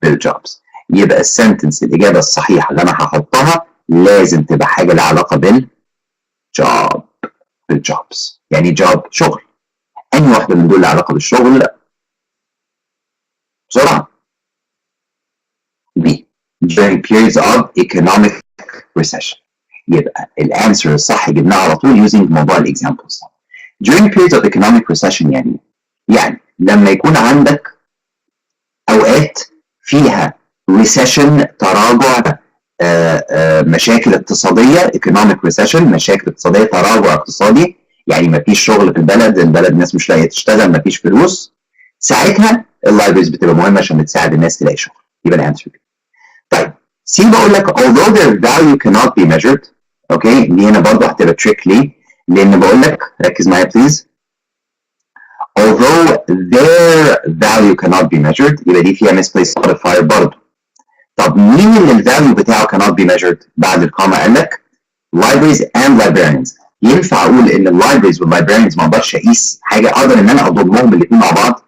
بالجوبز. يبقى السنتنس الإجابة الصحيحة اللي أنا هحطها لازم تبقى حاجة لها علاقة بالجوب بالجوبز. يعني جوب شغل. أي واحدة من دول لها علاقة بالشغل؟ لا. بسرعة. B. During periods of economic recession. يبقى الانسر الصح جبناه على طول using موضوع الاكزامبلز. During periods of economic recession يعني لما يكون عندك اوقات فيها recession تراجع مشاكل اقتصاديه economic recession مشاكل اقتصاديه تراجع اقتصادي يعني ما فيش شغل في البلد الناس مش لاقيه تشتغل ما فيش فلوس ساعتها اللايبرز بتبقى مهمه عشان بتساعد الناس تلاقي شغل يبقى الانسر كده. طيب سي بقول لك although their value cannot be measured اوكي دي هنا برضه هتبقى تريك ليه؟ لان بقول لك ركز معايا بليز although their value cannot be measured يبقى دي فيها misplaced modifier برضه. طب مين اللي الفاليو بتاعه cannot be measured؟ بعد الكوما قال لك libraries and librarians. ينفع اقول ان اللايبريز واللايبراريانز ما اقدرش اقيس حاجه اقدر ان انا اضمهم الاثنين مع بعض؟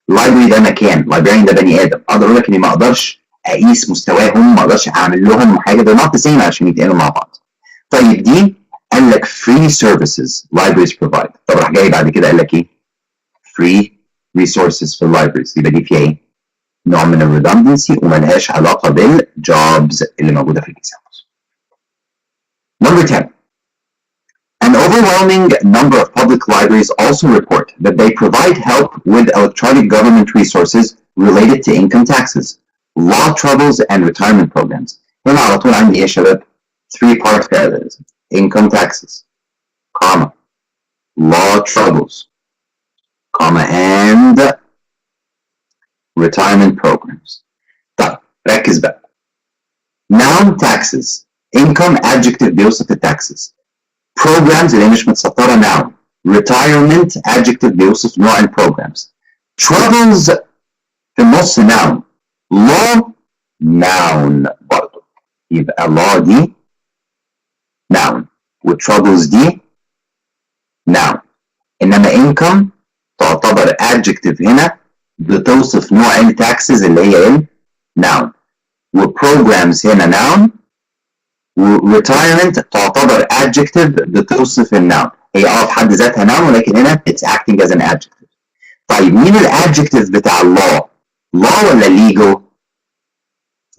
اللايبرري ده مكان، اللايبراريان ده بني ادم، اقدر اقول لك اني ما اقدرش اقيس مستواهم، ما اقدرش اعمل لهم حاجه they're not the same عشان يتقالوا مع بعض. طيب دي قال لك free services libraries provide. طب راح جاي بعد كده قال لك ايه؟ free resources في اللايبريز يبقى دي فيها ايه؟ نوع من الريدندنسي وملهاش علاقه بالجوبز اللي موجوده في الاكزامبلز. Number 10. An overwhelming number of public libraries also report that they provide help with electronic government resources related to income taxes, law troubles, and retirement programs. هنا على طول عندي ايه يا شباب؟ 3-part parallelism. Income taxes, comma, law troubles, comma, and retirement programs. طيب ركز بقى. Noun taxes. Income adjective بيوصف التاكسز. Programs اللي مش متسطرة noun. Retirement adjective بيوصف نوع البروجرامز. Troubles في النص noun. Law noun برضه. يبقى law دي noun. وtroubles دي noun. إنما income تعتبر adjective هنا بتوصف نوع التاكسز اللي هي noun. وprograms هنا noun. و-retirement تعتبر adjective بتوصف الnoun. هي في حد ذاتها noun ولكن هنا it's acting as an adjective. طيب مين الادجكتيف بتاع law؟ law ولا legal؟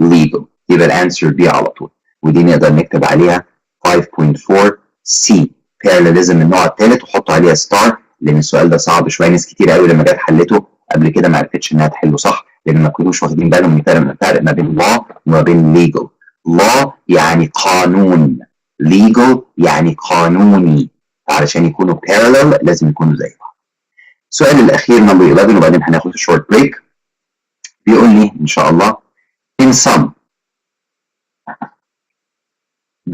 legal. يبقى الانسر B على طول. ودي نقدر نكتب عليها 5.4 C parallelism النوع الثالث وحط عليها ستار لان السؤال ده صعب شويه ناس كتير قوي لما جت حلته قبل كده ما عرفتش انها تحله صح لان ما كانوش واخدين بالهم من الفرق ما بين law وما بين legal. law يعني قانون legal يعني قانوني علشان يكونوا parallel لازم يكونوا زي بعض. السؤال الأخير نمبر 11 وبعدين هناخد شورت بريك بيقول لي إن شاء الله in sum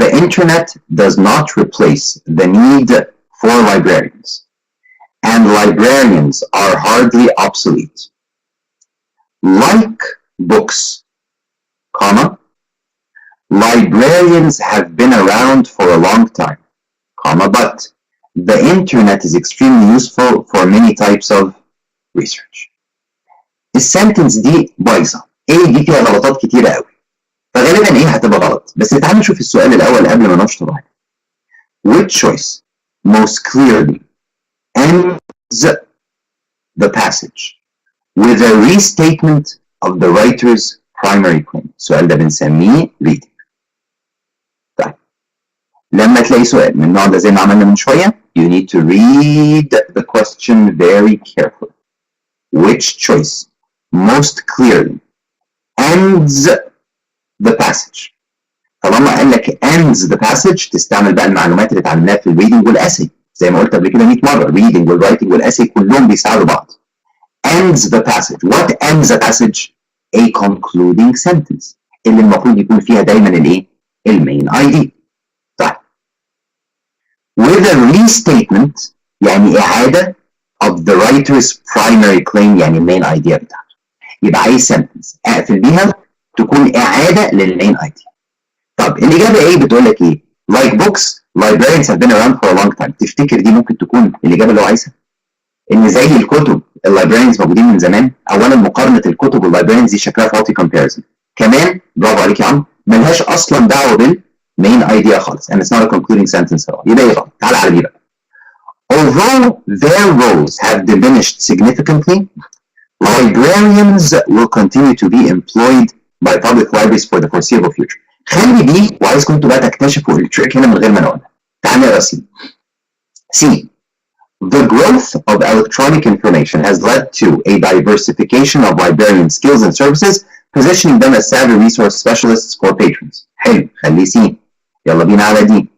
the internet does not replace the need for librarians and librarians are hardly obsolete. Like books, comma, librarians have been around for a long time, comma, but the internet is extremely useful for many types of research. السنتنس دي بايظه. ايه دي فيها غلطات كتيره قوي. فغالبا ايه هتبقى غلط. بس تعالوا نشوف السؤال الاول قبل ما نشطب عليه. Which choice most clearly ends the passage with a restatement of the writer's primary claim. السؤال ده بنسميه reading. طيب لما تلاقي سؤال من النوع ده زي ما عملنا من شويه you need to read the question very carefully. Which choice most clearly ends the passage. طالما قال لك ends the passage تستعمل بقى المعلومات اللي اتعلمناها في الريدنج والاسي زي ما قلت قبل كده 100 مره. الريدنج والرايتنج والاسي كلهم بيساعدوا بعض. ends the passage. What ends the passage? A concluding sentence اللي المفروض يكون فيها دايما الايه؟ المين ايدي. طيب with a restatement يعني اعاده of the writer's primary claim يعني المين ايديا بتاعته. يبقى عايز sentence اقفل بيها تكون اعاده للمين ايديا. طب الاجابه ايه؟ بتقول لك ايه؟ like books librarians have been around for a long time. تفتكر دي ممكن تكون الاجابه اللي هو عايزها؟ ان زي الكتب اللايبراريانز موجودين من زمان. اولا مقارنه الكتب واللايبراريانز دي شكلها فاضي كومباريزن. كمان برافو عليك يا عم ملهاش اصلا دعوه بالمين ايديا خالص. and it's not a concluding sentence at all. يبقى ايه غلط؟ تعال على دي بقى. Although their roles have diminished significantly, librarians will continue to be employed by public libraries for the foreseeable future. خلي دي وعايزكم انتوا بقى تكتشفوا التريك هنا من غير ما نقولها. تعال نقرا سي. سي. The growth of electronic information has led to a diversification of librarian skills and services, positioning them as savvy resource specialists or patrons. حلو خليه سي. يلا بينا على دي.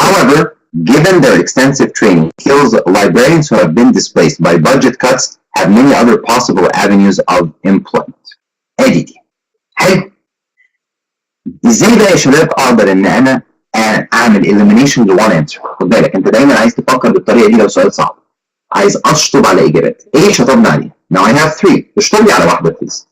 However, given their extensive training skills, librarians who have been displaced by budget cuts have many other possible avenues of employment. ادي دي. حلو. ازاي بقى يا شباب اقدر ان انا اعمل elimination ل one answer؟ خد بالك انت دايما عايز تفكر بالطريقه دي لو سؤال صعب. عايز اشطب على اجابات. ايه شطبنا عليه؟ Now I have 3. اشطب لي على واحده please.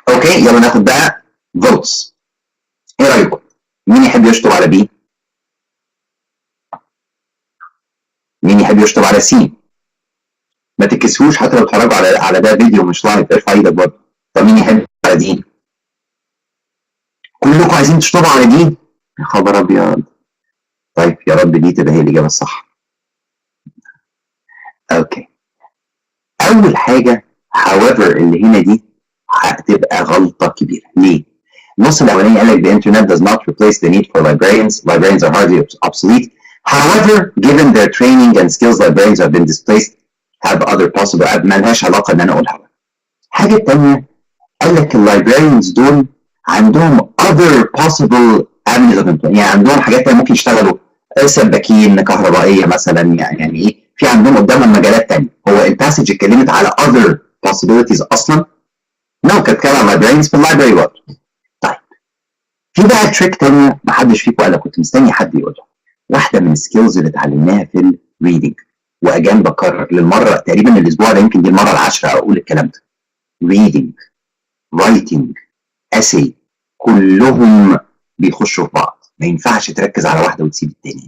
اوكي يلا ناخد بقى votes. ايه رايكم؟ مين يحب يشطب على بي؟ مين يحب يشطب على سي؟ ما تتكسفوش حتى لو اتفرجوا على ده فيديو مش لايف ارفع ايدك برضه. طب مين يحب على دي؟ كلكم عايزين تشطبوا على دي؟ يا خبر ابيض. طيب يا رب دي تبقى هي الاجابه الصح. اوكي. اول حاجه however اللي هنا دي هتبقى غلطه كبيره. ليه؟ النص الاولاني قال لك the internet does not replace the need for librarians. Librarians are hardly obsolete. However, given their training and skills, librarians have been displaced. Have other possible. مالهاش علاقه ان انا اقولها. الحاجه الثانيه قال لك اللايبراريانز دول عندهم other possible avenues of employment. يعني عندهم حاجات تانية ممكن يشتغلوا سباكين كهربائيه مثلا. يعني ايه؟ في عندهم قدامهم مجالات تانية. هو الباسج اتكلمت على other possibilities اصلا. كانت بتتكلم على librarians في اللايبراري برضه. طيب في بقى تريك تانية محدش فيكم قالها كنت مستني حد يقولها. واحده من السكيلز اللي اتعلمناها في الريدنج واجان بكرر للمره تقريبا الاسبوع ده يمكن دي المره العاشره اقول الكلام ده. reading writing essay كلهم بيخشوا في بعض. ما ينفعش تركز على واحده وتسيب التانية.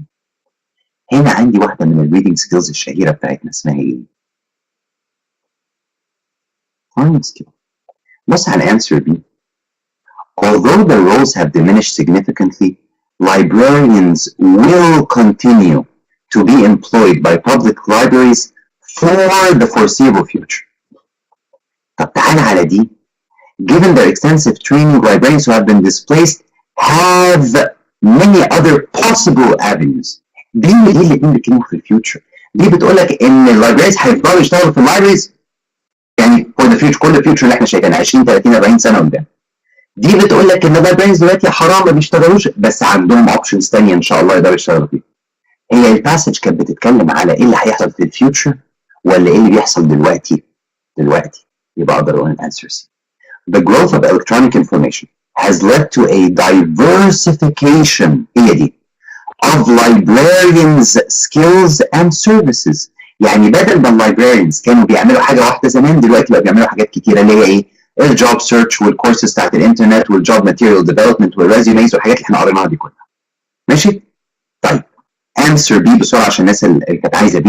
هنا عندي واحده من الريدنج سكيلز الشهيره بتاعتنا اسمها ايه؟ time skill. بص على الانسر دي. Although the roles have diminished significantly, librarians will continue to be employed by public libraries for the foreseeable future. طب تعالى على دي. Given their extensive training, librarians who have been displaced have many other possible avenues. دي الاتنين بيتكلموا في الفيوتشر. دي بتقول لك ان اللايبراريز هيفضلوا يشتغلوا في اللايبراريز يعني for the future. كل الفيوتشر اللي احنا شايفينها 20 30 40 سنه قدام. دي بتقول لك ان اللايبراريز دلوقتي حرام ما بيشتغلوش بس عندهم اوبشنز ثانيه ان شاء الله يقدروا يشتغلوا فيها. هي الباسج كانت بتتكلم على ايه اللي هيحصل في الفيوتشر ولا ايه اللي بيحصل دلوقتي؟ يبقى اقدر اقول الانسر سي. The growth of electronic information has led to a diversification هي دي of librarians skills and services. يعني بدل ما اللايبراريانز كانوا بيعملوا حاجه واحده زمان دلوقتي بقى بيعملوا حاجات كتيره اللي هي ايه؟ الجوب سيرش والكورسز بتاعت الانترنت والجوب ماتيريال ديفلوبمنت والريزوميز والحاجات اللي احنا قريناها دي كلها. ماشي؟ طيب answer B بسرعه عشان الناس اللي كانت عايزه B.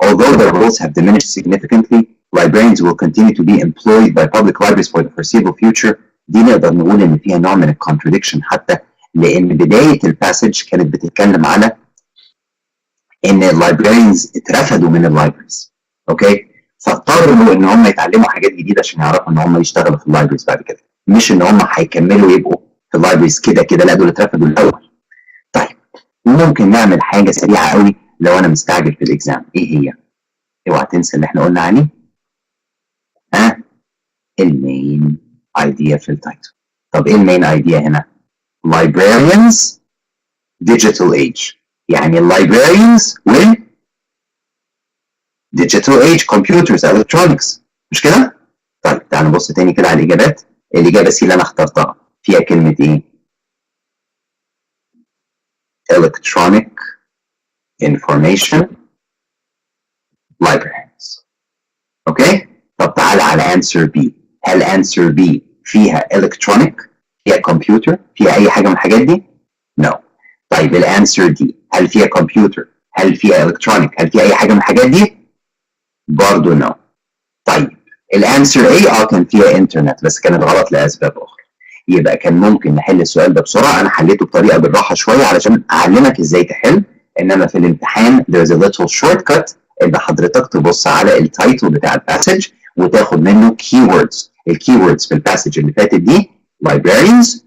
Although their roles have diminished significantly, librarians will continue to be employed by public libraries for the foreseeable future. دي نقدر نقول ان فيها نوع من الكونتراديكشن حتى، لان بدايه الباسج كانت بتتكلم على ان اللايبراريانز اترفدوا من اللايبرز. اوكي؟ فاضطروا ان هم يتعلموا حاجات جديده عشان يعرفوا ان هم يشتغلوا في اللايبرز بعد كده، مش ان هم هيكملوا يبقوا في اللايبرز كده كده، لا دول اترفدوا الاول. طيب ممكن نعمل حاجه سريعه قوي لو انا مستعجل في الاكزام. ايه هي؟ اوعى تنسى اللي احنا قلنا عليه. المين ايديا في التايتل. طب ايه المين ايديا هنا؟ librarians digital age، يعني librarians و digital age computers electronics، مش كده؟ طيب تعالوا نبص تاني كده على الاجابات. الاجابه سي اللي انا اخترتها فيها كلمه ايه؟ electronic information librarians. اوكي؟ طب تعالى على answer B. هل answer B فيها electronic؟ فيها كمبيوتر؟ فيها اي حاجه من الحاجات دي؟ No. طيب الانسر دي هل فيها كمبيوتر؟ هل فيها الكترونيك؟ هل فيها اي حاجه من الحاجات دي؟ برضه نو. طيب الانسر ايه؟ كان فيها انترنت بس كانت غلط لاسباب اخرى. يبقى كان ممكن نحل السؤال ده بسرعه، انا حليته بطريقه بالراحه شويه علشان اعلمك ازاي تحل، انما في الامتحان there's a little shortcut ان حضرتك تبص على التايتل بتاع الباسج وتاخد منه keywords. الكيوردز في الباسج اللي فاتت دي librarians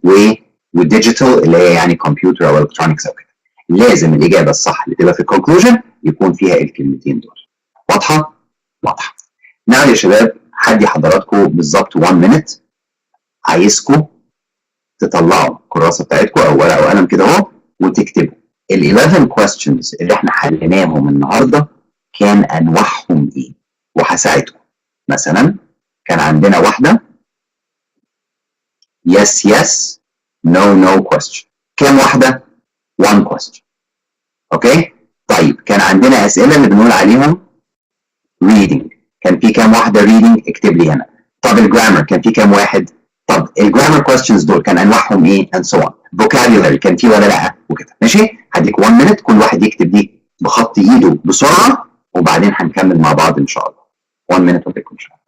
والديجيتال اللي هي يعني كمبيوتر او الكترونكس او كده. لازم الاجابه الصح اللي تبقى في الكونكلوجن يكون فيها الكلمتين دول. واضحه؟ واضحه. نعم يا شباب، هدي حضراتكم بالظبط 1 minute. عايزكم تطلعوا الكراسه بتاعتكم او ورقه وقلم كده اهو وتكتبوا ال 11 questions اللي احنا حليناهم النهارده كان انواعهم ايه؟ وهساعدكم. مثلا كان عندنا واحده yes yes no no question. كام واحده؟ 1 question. اوكي؟ طيب كان عندنا اسئله اللي بنقول عليهم reading. كان في كام واحده reading؟ اكتب لي هنا. طب الجرامر كان في كام واحد؟ طب الجرامر questions دول كان انواعهم ايه؟ and so on. vocabulary كان في ولا لا؟ وكده. ماشي؟ هديك 1 minute كل واحد يكتب دي بخط ايده بسرعه وبعدين هنكمل مع بعض ان شاء الله. 1 minute وبكم ان شاء الله.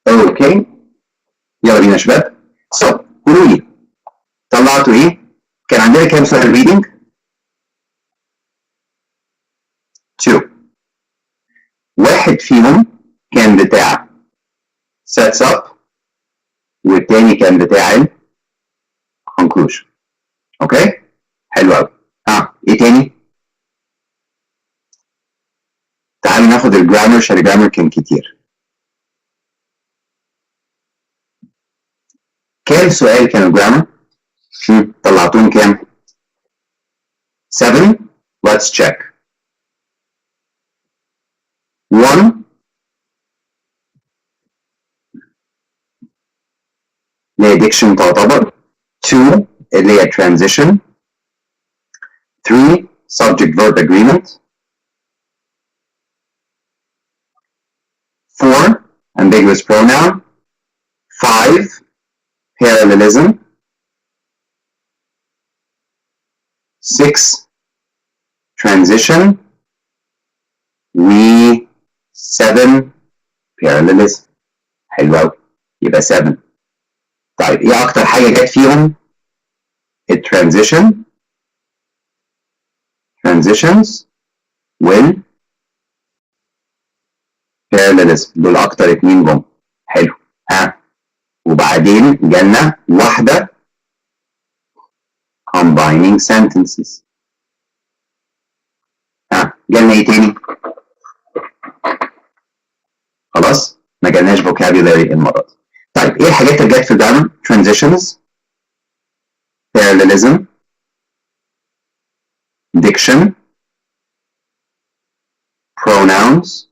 اوكي يلا بينا يا شباب. قولوا لي طلعتوا ايه؟ كان عندنا كام سؤال ريدنج؟ 2. واحد فيهم كان بتاع sets up والتاني كان بتاع ال conclusion. اوكي؟ حلو قوي. ايه تاني؟ تعالوا ناخد الجرامر عشان الجرامر كان كتير. كام سؤال كانوا جرامر؟ طلعتوهم كام؟ 7. Let's check. 1 اللي هي diction تعتبر. 2 اللي هي transition. 3 subject verb agreement. 4 ambiguous pronoun. 5 parallelism. 6 transition. و 7 parallelism. حلو قوي. يبقى 7. طيب ايه اكتر حاجه جت فيهم؟ الترانزيشن، transitions وال parallelism. دول اكتر 2 جم. حلو. وبعدين جالنا واحده combining sentences. جالنا ايه تاني؟ خلاص ما جالناش vocabulary المره دي. طيب ايه الحاجات اللي جت في الجرامر؟ transitions، parallelism، diction، pronouns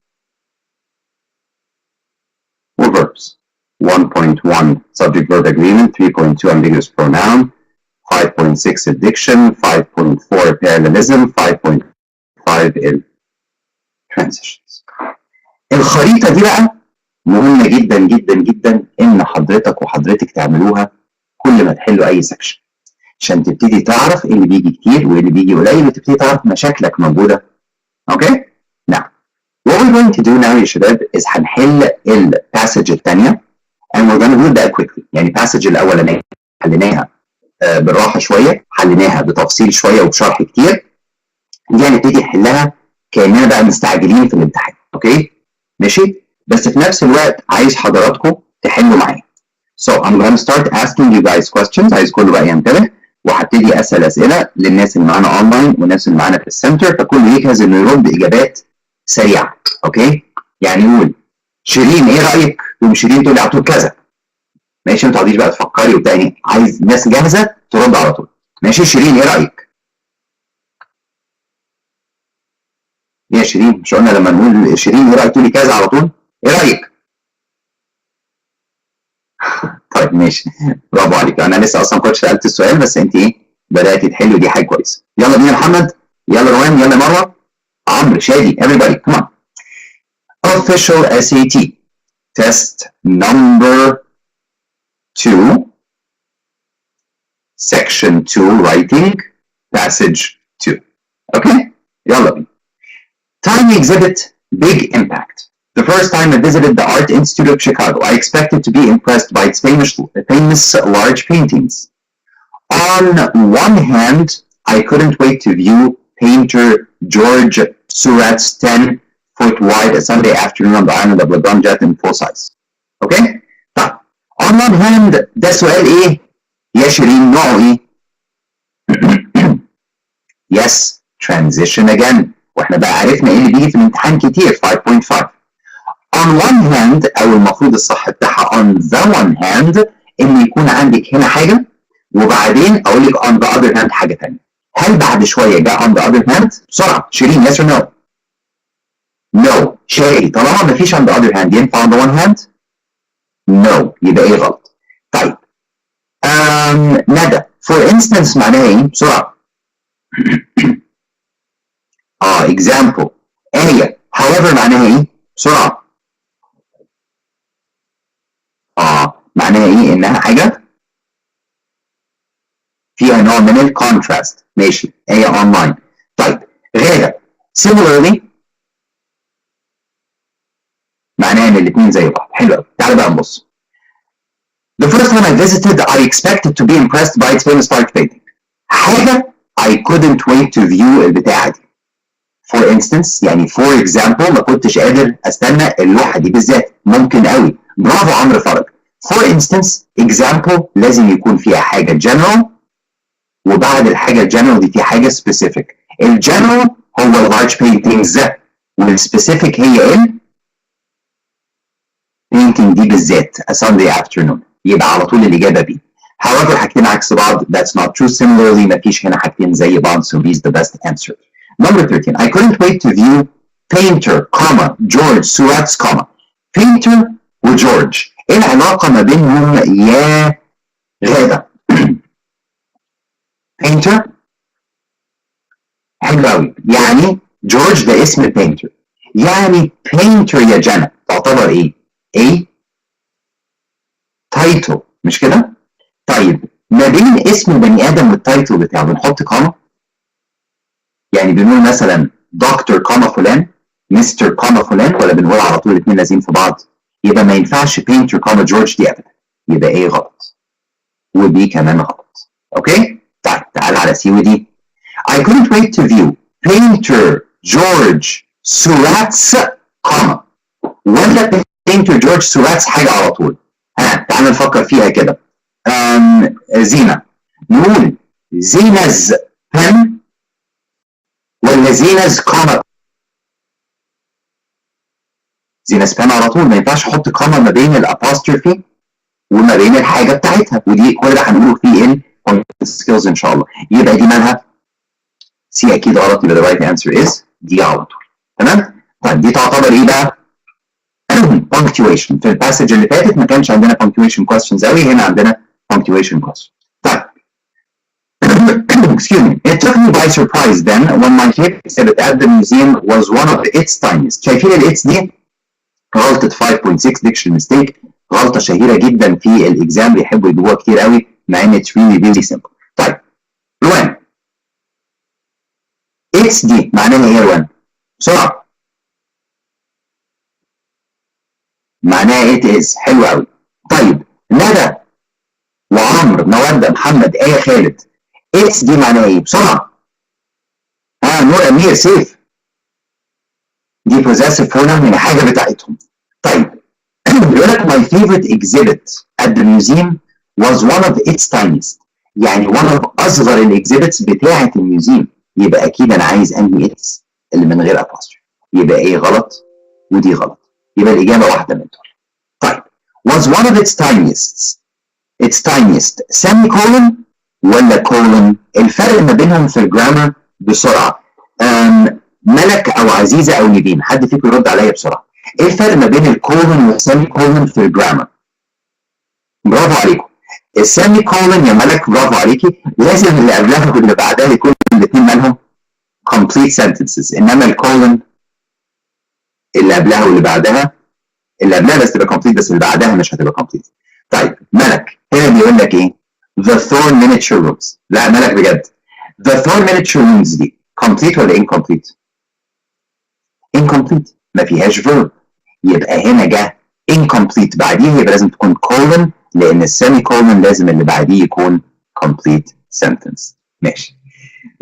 و verbs. 1.1 subject verb agreement. 3.2 ambiguous pronoun. 5.6 diction. 5.4 parallelism. 5.5 transitions. الخريطه دي بقى مهمه جدا جدا جدا ان حضرتك وحضرتك تعملوها كل ما تحلوا اي سكشن عشان تبتدي تعرف ايه اللي بيجي كتير وايه اللي بيجي قليل وتبتدي تعرف مشاكلك موجوده. اوكي؟ نعم. What we're going to do now يا شباب is هنحل الباسج الثانيه and we're going to do that quickly. يعني الباسج الاولانيه حليناها بالراحه شويه، حليناها بتفصيل شويه وبشرح كتير. دي هنبتدي نحلها كاننا بقى مستعجلين في الامتحان. اوكي؟ ماشي؟ بس في نفس الوقت عايز حضراتكم تحلوا معايا. So I'm going to start asking you guys questions. عايز كله بقى ينتبه وهبتدي اسال اسئله للناس اللي معانا اونلاين والناس اللي معانا في السنتر، فكل يجهز انه يرد اجابات سريعه. اوكي؟ يعني يقول شيرين ايه رايك؟ تقوم شيرين تقول لي على طول كذا. ماشي؟ ما تقعديش بقى تفكري وبتاع، يعني عايز ناس جاهزه ترد على طول. ماشي؟ شيرين ايه رايك؟ يا شيرين مش قلنا لما نقول شيرين ايه رايك تقولي كذا على طول؟ ايه رايك؟ طيب ماشي برافو عليك. انا لسه اصلا كنت سالت السؤال بس انت ايه بداتي تحلي ودي حاجه كويسه. يلا بينا محمد، يلا روان، يلا مروه، عمرو، شادي، everybody come on. Official SAT test number 2 section 2 writing passage 2. Okay يلا بينا. Tiny exhibit big impact. The first time I visited the Art Institute of Chicago, I expected to be impressed by its famous large paintings. On one hand, I couldn't wait to view painter George Seurat's 10-foot wide Sunday afternoon on the island of LeBron Jet in full size. اوكي؟ طيب on one hand ده سؤال ايه؟ يا شيرين نوعه ايه؟ yes transition again واحنا بقى عرفنا ايه اللي بيجي في الامتحان كتير 5.5 on one hand او المفروض الصح بتاعها on the one hand ان يكون عندك هنا حاجه وبعدين اقول لك on the other hand حاجه ثانيه. هل بعد شويه جاء on the other hand؟ بسرعه شيرين yes or no؟ no. شاي طالما ما فيش on the other hand ينفع on the one hand؟ no. يبقى ايه غلط؟ طيب ندى for instance معناها ايه؟ بسرعه. example. آية however معناها ايه؟ بسرعه. معناها ايه؟ انها حاجه فيها نوع من الكونتراست. ماشي آية online. طيب غادة similarly معناها ان الاثنين زي بعض. حلو قوي. تعالى بقى نبص. The first one I visited I expected to be impressed by its famous art painting. حاجة I couldn't wait to view البتاعة دي. For instance يعني for example ما كنتش قادر استنى اللوحة دي بالذات. ممكن قوي. برافو عمرو فرج. For instance example لازم يكون فيها حاجة general وبعد الحاجة general دي في حاجة specific. الجنرال هو large paintings والspecific هي painting دي بالذات a Sunday afternoon. يبقى على طول الإجابة B. However حاجتين عكس بعض that's not true. Similarly مفيش هنا حاجتين زي بعض so B is the best answer. Number 13 I couldn't wait to view painter comma George Seurat's comma. painter وجورج ايه العلاقة ما بينهم يا غادة؟ painter حلو قوي يعني جورج ده اسم painter يعني painter يا جنى تعتبر ايه؟ ايه؟ تايتل مش كده؟ طيب ما بين اسم البني ادم والتايتل بتاعه بنحط كوما؟ يعني بنقول مثلا دكتور كوما فلان مستر كوما فلان ولا بنقول على طول الاثنين لازم في بعض؟ يبقى ما ينفعش painter كوما جورج دي ابدا. يبقى ايه غلط وبي كمان غلط. اوكي؟ طيب تعال على سي ودي. I couldn't wait to view painter George Seurat's comma ولا painter George Seurat's حاجة على طول. تعال نفكر فيها كده. زينة نقول زينا's pen ولا زينا's comma؟ زينا's pen على طول. ما ينفعش احط كوما ما بين الابوستروفي وما بين الحاجة بتاعتها ودي كل ده هنقوله في ال skills ان شاء الله. يبقى دي مالها؟ سي اكيد غلط. يبقى the right answer is دي على طول. تمام؟ طيب دي تعتبر ايه بقى؟ punctuation. في الباسج اللي فاتت ما كانش عندنا punctuation questions قوي. هنا عندنا punctuation questions. طيب excuse me. It took me by surprise then when my favorite exhibit at the museum was one of its tiniest. شايفين الاتس دي؟ غلطة 5.6 dictionary mistake. غلطة شهيرة جدا في الاكزام بيحبوا يجيبوها كتير قوي مع ان it's really really simple. طيب روان اتس دي معناها ايه يا روان؟ بسرعة. معناها it is. حلو قوي. طيب ندى وعمر مودة محمد آية خالد اتس دي معناها ايه؟ بسرعة. نور أمير سيف دي possessive pronoun من حاجة بتاعتهم. طيب بيقول لك my favorite exhibit at the museum was one of its tiniest يعني one of أصغر الإكزيبتس بتاعة الميوزيوم. يبقى أكيد أنا عايز أنهي اتس اللي من غير apostrophe. يبقى إيه غلط ودي غلط. يبقى الإجابة واحدة من دول. طيب was one of its tiniest semicolon ولا colon؟ الفرق ما بينهم في الجرامر بسرعة. ملك أو عزيزة أو نبيل حد فيكم يرد عليا بسرعة. إيه الفرق ما بين الكولون والسيمي كولون في الجرامر؟ برافو عليكم. السيمي كولون يا ملك برافو عليكي لازم اللي قبلها واللي بعدها يكون الاثنين مالهم complete sentences. إنما الكولون اللي قبلها واللي بعدها اللي قبلها بس تبقى complete بس اللي بعدها مش هتبقى complete. طيب ملك هنا بيقول لك ايه؟ The Thorn Miniature Rooms. لا ملك بجد. The Thorn Miniature Rooms دي complete ولا incomplete؟ incomplete ما فيهاش verb. يبقى هنا جه incomplete بعديها يبقى لازم تكون colon لأن السيمي colon لازم اللي بعديه يكون complete sentence. ماشي.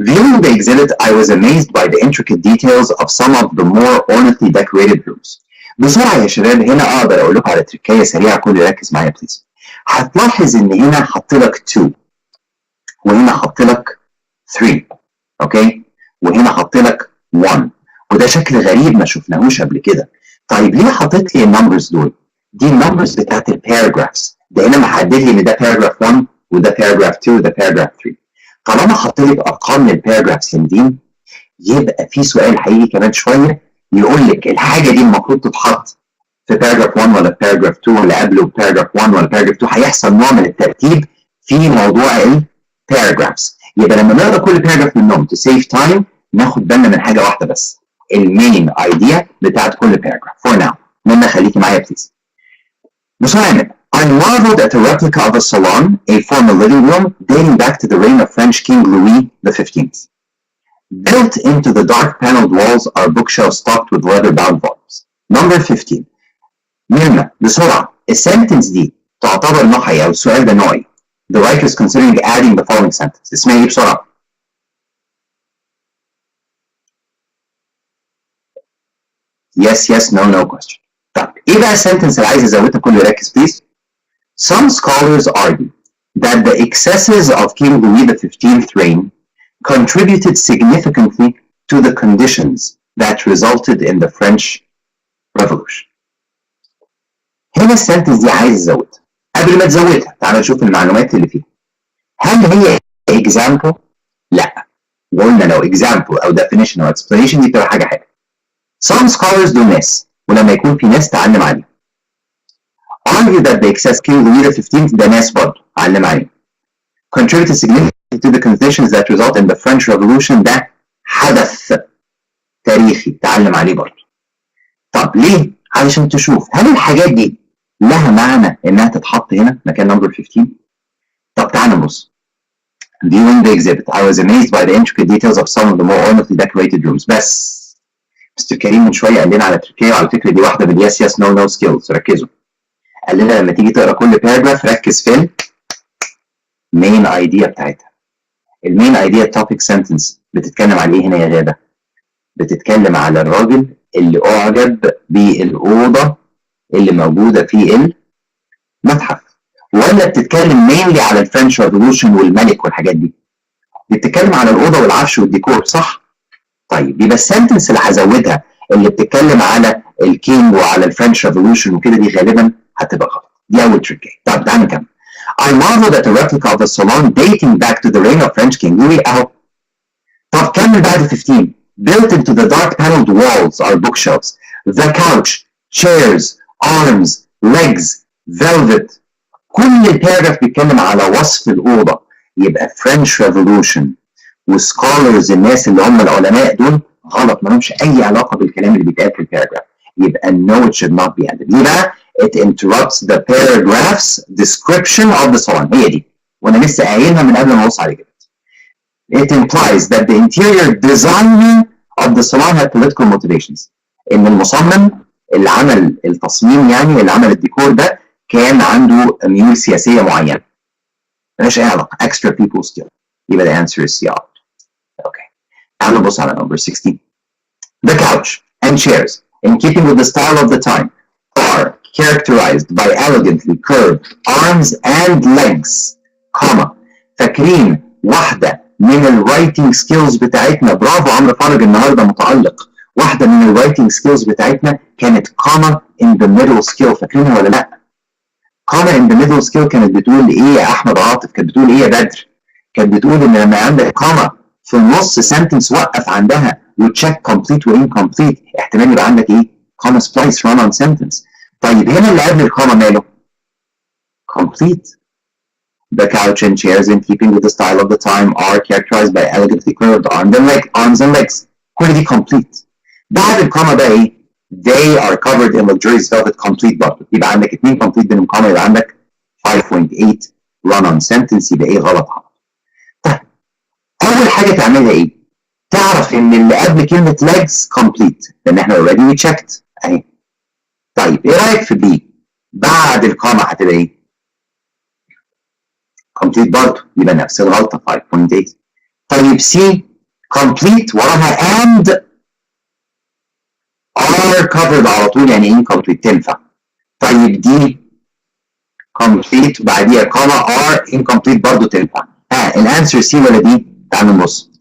Viewing the exhibit, I was amazed by the intricate details of some of the more ornately decorated rooms. بسرعة يا شباب هنا أقدر أقول لكم على تركية سريعة، كل يركز معايا بليز. هتلاحظ إن هنا حط لك 2 وهنا حط لك 3 أوكي؟ وهنا حط لك 1 وده شكل غريب ما شفناهوش قبل كده. طيب ليه حطيت لي النمبرز دول؟ دي النمبرز بتاعت الباراجرافز، ده هنا محدد لي إن ده باراجراف 1 وده باراجراف 2 وده باراجراف 3. طالما حط لك ارقام للباراجرافز دي يبقى في سؤال هيجي كمان شويه يقول لك الحاجه دي المفروض تتحط في باراجراف 1 ولا باراجراف 2 ولا قبله باراجراف 1 ولا باراجراف 2. هيحصل نوع من الترتيب في موضوع الباراجرافز. يبقى لما نقرا كل باراجراف منهم تو سيف تايم ناخد بالنا من حاجه واحده بس، المين ايديا بتاعت كل باراجراف. فور ناو منى خليكي معايا بليز. بسرعه I marveled at a replica of a salon, a former living room, dating back to the reign of French King Louis XV. Built into the dark paneled walls are bookshelves stocked with leather-bound volumes. Number 15. ميرنا بسرعة السنتنس دي تعتبر نوعية أو السؤال ده نوعي. The writer is considering adding the following sentence. اسمها إيه بسرعة؟ Yes, no question. طيب إيه بقى السنتنس اللي عايز أزودها؟ كله يركز بليز. Some scholars argue that the excesses of King Louis XV's reign contributed significantly to the conditions that resulted in the French Revolution. هنا السنتنس دي عايز ازودها. قبل ما تزودها تعال نشوف المعلومات اللي فيها. هل هي example؟ لا. وقلنا لو example أو definition أو explanation دي بتبقى حاجة حلوة. Some scholars دول ناس، ولما يكون في ناس تعلم عليهم. argue that the excess King Louis XV ده ناس برضه علم عليهم. contributed significantly to the conditions that result in the French Revolution ده حدث تاريخي تعلم عليه برضه. طب ليه؟ علشان تشوف هل الحاجات دي لها معنى انها تتحط هنا مكان نمبر 15؟ طب تعال نبص. Viewing the exhibit, I was amazed by the intricate details of some of the more ornately decorated rooms. بس مستر كريم من شويه قال لنا على تركيا، وعلى فكره دي واحده من yes no skills، ركزوا. قال لنا لما تيجي تقرا كل باراجراف ركز في المين ايديا بتاعتها. المين ايديا توبيك سنتنس بتتكلم على ايه هنا يا غاده؟ بتتكلم على الراجل اللي اعجب بالاوضه اللي موجوده في المتحف، ولا بتتكلم مينلي على الفرنش ريفولوشن والملك والحاجات دي؟ بتتكلم على الاوضه والعفش والديكور صح؟ طيب يبقى السنتنس اللي هزودها اللي بتتكلم على الكينج وعلى الفرنش ريفولوشن وكده دي غالبا هتبقى غلط. دي اول تريكيه. طب تعالى نكمل. I marveled at the replica of the salon dating back to the reign of French King Louis اهو. طب كمل بعد 15. Built into the dark paneled walls are bookshelves. The couch, chairs, arms, legs, velvet. كل الباراجراف بيتكلم على وصف الأوضة. يبقى French Revolution وسكولرز الناس اللي هم العلماء دول غلط، ما لهمش أي علاقة بالكلام اللي بيتقال في الباراجراف. يبقى no it should not be added. ليه بقى؟ It interrupts the paragraph's description of the salon. هي دي. وأنا لسه قايلها من قبل ما أبص على كده. It implies that the interior designer of the salon had political motivations. إن المصمم اللي عمل التصميم يعني اللي عمل الديكور ده كان عنده ميول سياسية معينة. ملهاش أي علاقة. Extra people skill. يبقى the answer is C. Okay. تعالوا نبص على number 16. The couch and chairs, in keeping with the style of the time, are characterized by elegantly curved arms and legs, comma. فاكرين واحدة من الرايتنج سكيلز بتاعتنا، برافو عمرو فرج النهارده متألق. واحدة من الرايتنج سكيلز بتاعتنا كانت comma in the middle skill، فاكرينها ولا لأ؟ comma in the middle skill كانت بتقول ايه يا احمد عاطف؟ كانت بتقول ايه يا بدر؟ كانت بتقول ان لما عندك comma في النص سنتنس وقف عندها وتشيك complete و incomplete، احتمال يبقى عندك ايه؟ comma splice run on sentence. طيب هنا اللي قبل الكوما ماله؟ complete. The couch and chairs, in keeping with the style of the time, are characterized by elegantly curved arms and legs. كل دي complete. بعد الكوما بقى ايه؟ They are covered in luxurious velvet, complete برضه. يبقى عندك 2 complete بينهم كوما، يبقى عندك 5.8 run on sentence. يبقى ايه غلط؟ طيب أول حاجة تعملها ايه؟ تعرف إن اللي قبل كلمة legs complete، لأن احنا already checked أهي. طيب ايه رأيك في B؟ بعد الكوما هتبقى ايه؟ complete برضه، يبقى نفس الغلطة 5.8. طيب سي complete وراها and are covered على طول، يعني incomplete تنفع. طيب دي complete بعديها comma are incomplete برضه تنفع. الانسر سي ولا دي؟ تعالوا نبص.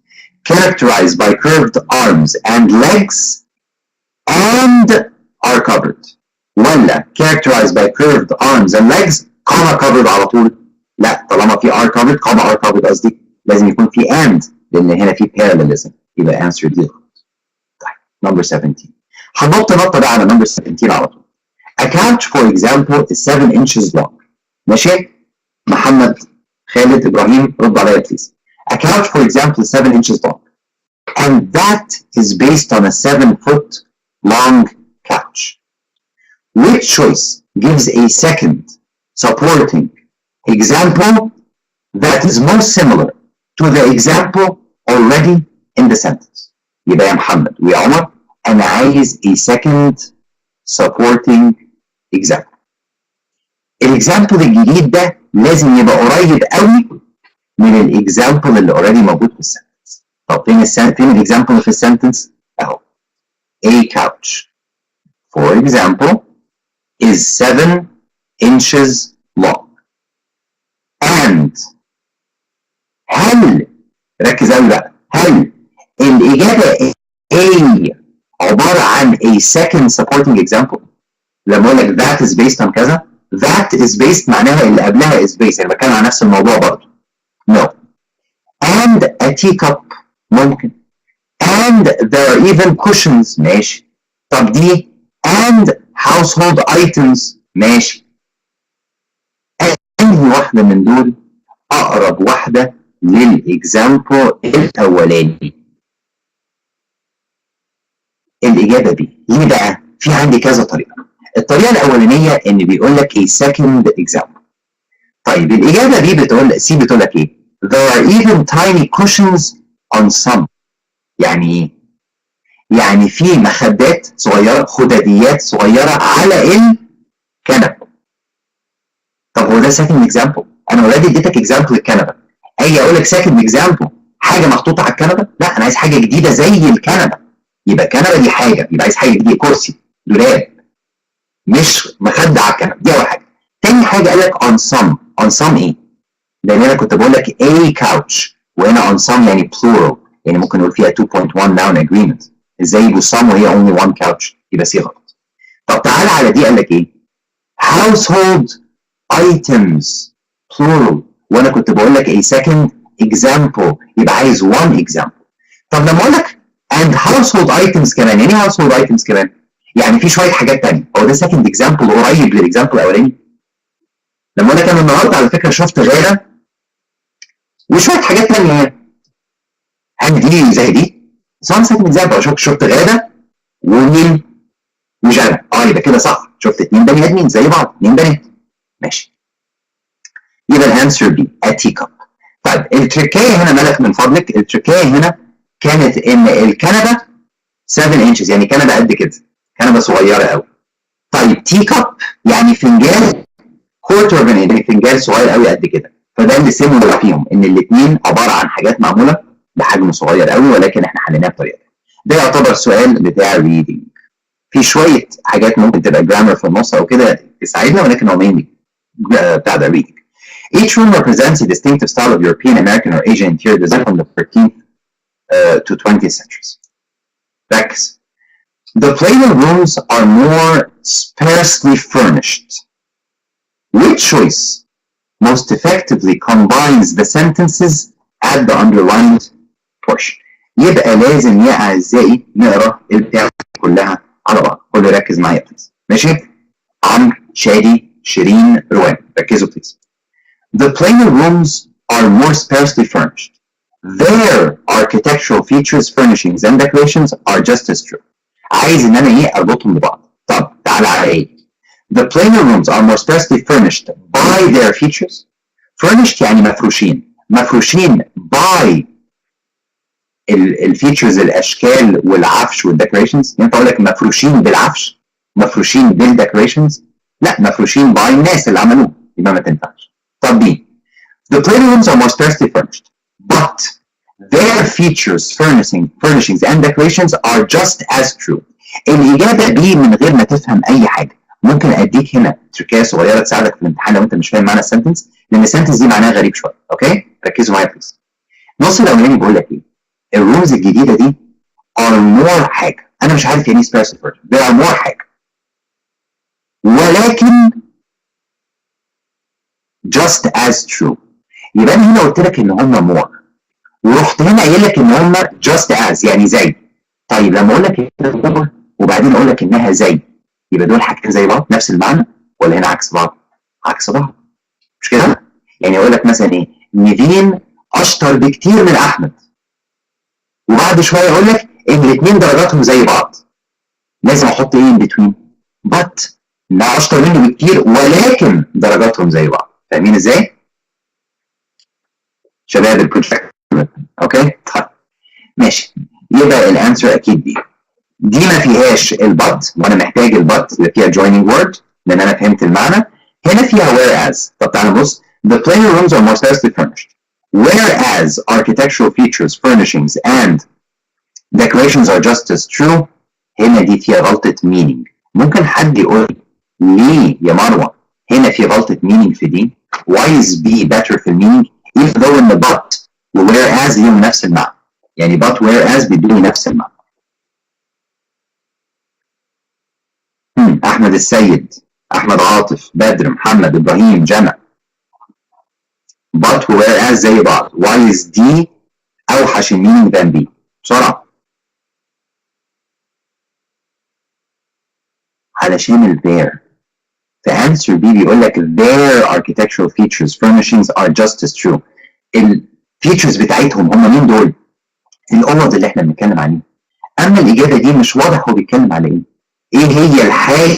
characterized by curved arms and legs and are covered، ولا characterized by curved arms and legs comma covered على طول؟ لا، طالما في are covered comma are covered قصدي لازم يكون في and، لان هنا في parallelism، يبقى answer دي غلط. طيب number 17 هننط نطه بقى على number 17 على طول. A couch for example is 7 inches long. ماشي؟ محمد خالد ابراهيم رد عليا بليز. A couch for example is 7 inches long and that is based on a 7-foot long couch. Which choice gives a second supporting example that is more similar to the example already in the sentence؟ يبقى يا محمد ويا عمر أنا عايز a second supporting example. الإكزامبل الجديد ده لازم يبقى قريب قوي من الإكزامبل اللي already موجود في السنتنس. طب فين الإكزامبل في السنتنس؟ أهو. A couch for example is 7 inches long. And هل ركز قوي بقى، هل الإجابة A عبارة عن a second supporting example؟ لما أقول لك that is based on كذا، that is based معناها اللي قبلها is based، يعني بتكلم عن نفس الموضوع برضه. No. And a teacup ممكن. And there are even cushions ماشي. طب دي and household items ماشي. أي واحدة من دول أقرب واحدة للإكزامبل الأولاني؟ الإجابة B. ليه بقى؟ في عندي كذا طريقة. الطريقة الأولانية إن بيقول لك a second example. طيب الإجابة B بتقول C بتقول لك إيه؟ There are even tiny cushions on some. يعني إيه؟ يعني في مخدات صغيرة، خداديات صغيرة على الكنبة. طب هو ده second example؟ أنا أوريدي اديتك example الكنبة. أجي أقول لك second example حاجة محطوطة على الكنبة؟ لا، أنا عايز حاجة جديدة زي الكنبة. يبقى الكنبة دي حاجة، يبقى عايز حاجة جديدة، كرسي، دولاب، مش مخدة على الكنبة. دي أول حاجة. تاني حاجة قال لك on some. on some إيه؟ لأن أنا كنت بقول لك a couch وهنا on some يعني plural، يعني ممكن نقول فيها 2.1 noun agreement. إزاي يبقوا some وهي only one couch؟ يبقى سي غلط. طب تعالى على دي قال لك إيه؟ household items plural، وأنا كنت بقول لك a second example، يبقى عايز one example. طب لما أقول لك and household items كمان، يعني إيه household items كمان؟ يعني في شويه حاجات ثانيه. هو ده سكند اكزامبل قريب للاكزامبل الاولاني؟ لما اقول لك انا النهارده على فكره شفت غاده وشويه حاجات ثانيه، هل دي زي دي؟ صح، سكند اكزامبل. شفت غاده ومين وجنى، يبقى كده صح، شفت 2 بني ادمين زي بعض، 2 بنات ماشي. يبقى الانسر بي a teacup. طيب التركايه هنا ملك من فضلك، التركايه هنا كانت ان الكنبه 7 inches، يعني كنبه قد كده، كنبه صغيره قوي. طيب تي كاب يعني فنجان كورتر اوف يعني فنجان صغير قوي قد كده. فده اللي سيمولر فيهم، ان الاثنين عباره عن حاجات معموله بحجم صغير قوي، ولكن احنا حليناها بطريقه. ده يعتبر سؤال بتاع ريدنج. في شويه حاجات ممكن تبقى جرامر في النص او كده تساعدنا، ولكن هو مينلي بتاع ده reading. Each room represents a distinctive style of European, American, or Asian interior design from the 13th to 20th centuries. ركز. The playroom rooms are more sparsely furnished. Which choice most effectively combines the sentences at the underlined portion؟ يبقى لازم يا أعزائي نقرا البتاع كلها على بعض. كله ركز معايا بليز. ماشي؟ عمرو، شادي، شيرين، روان، ركزوا بليز. The playroom rooms are more sparsely furnished. Their architectural features, furnishings, and decorations are just as true. عايز ان انا اربطهم ببعض. طب تعالى على ايه؟ The playroom rooms are more sparsely furnished by their features. Furnished يعني مفروشين. مفروشين by الفيتشرز، الاشكال والعفش والديكوريشنز. ينفع اقول لك مفروشين بالعفش؟ مفروشين بالديكوريشنز؟ لا، مفروشين by الناس اللي عملوه، يبقى ما تنفعش. طب دي The playroom rooms are more sparsely furnished, but their features, furnishings and decorations are just as true. الإجابة B من غير ما تفهم أي حاجة. ممكن أديك هنا تركية صغيرة تساعدك في الامتحان لو أنت مش فاهم معنى السنتنس، لأن السنتنس دي معناها غريب شوية، أوكي؟ ركزوا معايا بليز. النص الأولاني بيقول لك إيه؟ الرولز الجديدة دي are more حاجة. أنا مش عارف يعني إيه special version. there are more حاجة. ولكن just as true. يبقى أنا هنا قلت لك إن هم more. ورحت هنا قايل لك إن هم just as يعني زي. طيب لما أقول لك more وبعدين أقول لك إنها زي، يبقى دول حاجتين زي بعض نفس المعنى ولا هنا عكس بعض؟ عكس بعض. مش كده؟ يعني أقول لك مثلا إيه؟ نيفين أشطر بكتير من أحمد. وبعد شوية أقول لك إن الاثنين درجاتهم زي بعض. لازم أحط إيه in between؟ but لا أشطر منه بكتير ولكن درجاتهم زي بعض. فاهمين إزاي؟ شباب البروجكت. أوكي؟ طيب ماشي. يبقى الأنسر أكيد دي ما فيهاش البط، وانا محتاج البط اللي فيها joining word لان انا فهمت المعنى. هنا فيها whereas. طب تعالى نبص. The playrooms are more sparsely furnished. Whereas architectural features, furnishings and decorations are just as true. هنا دي فيها غلطة meaning. ممكن حد يقول ليه يا مروة هنا في غلطة meaning في دي؟ Why is B better في meaning even though in the but و whereas ليهم نفس المعنى؟ يعني but whereas بيدوني نفس المعنى. أحمد السيد، أحمد عاطف، بدر، محمد، إبراهيم، جنى. but whereas زي بعض. why is D أوحش meaning than B؟ بسرعة. علشان ال there. في answer B بيقول لك their architectural features furnishings are just as true. الفيتشرز بتاعتهم هم مين دول؟ الأوض اللي احنا بنتكلم عليه. أما الإجابة دي مش واضح هو بيتكلم على إيه؟ إيه هي الحاجة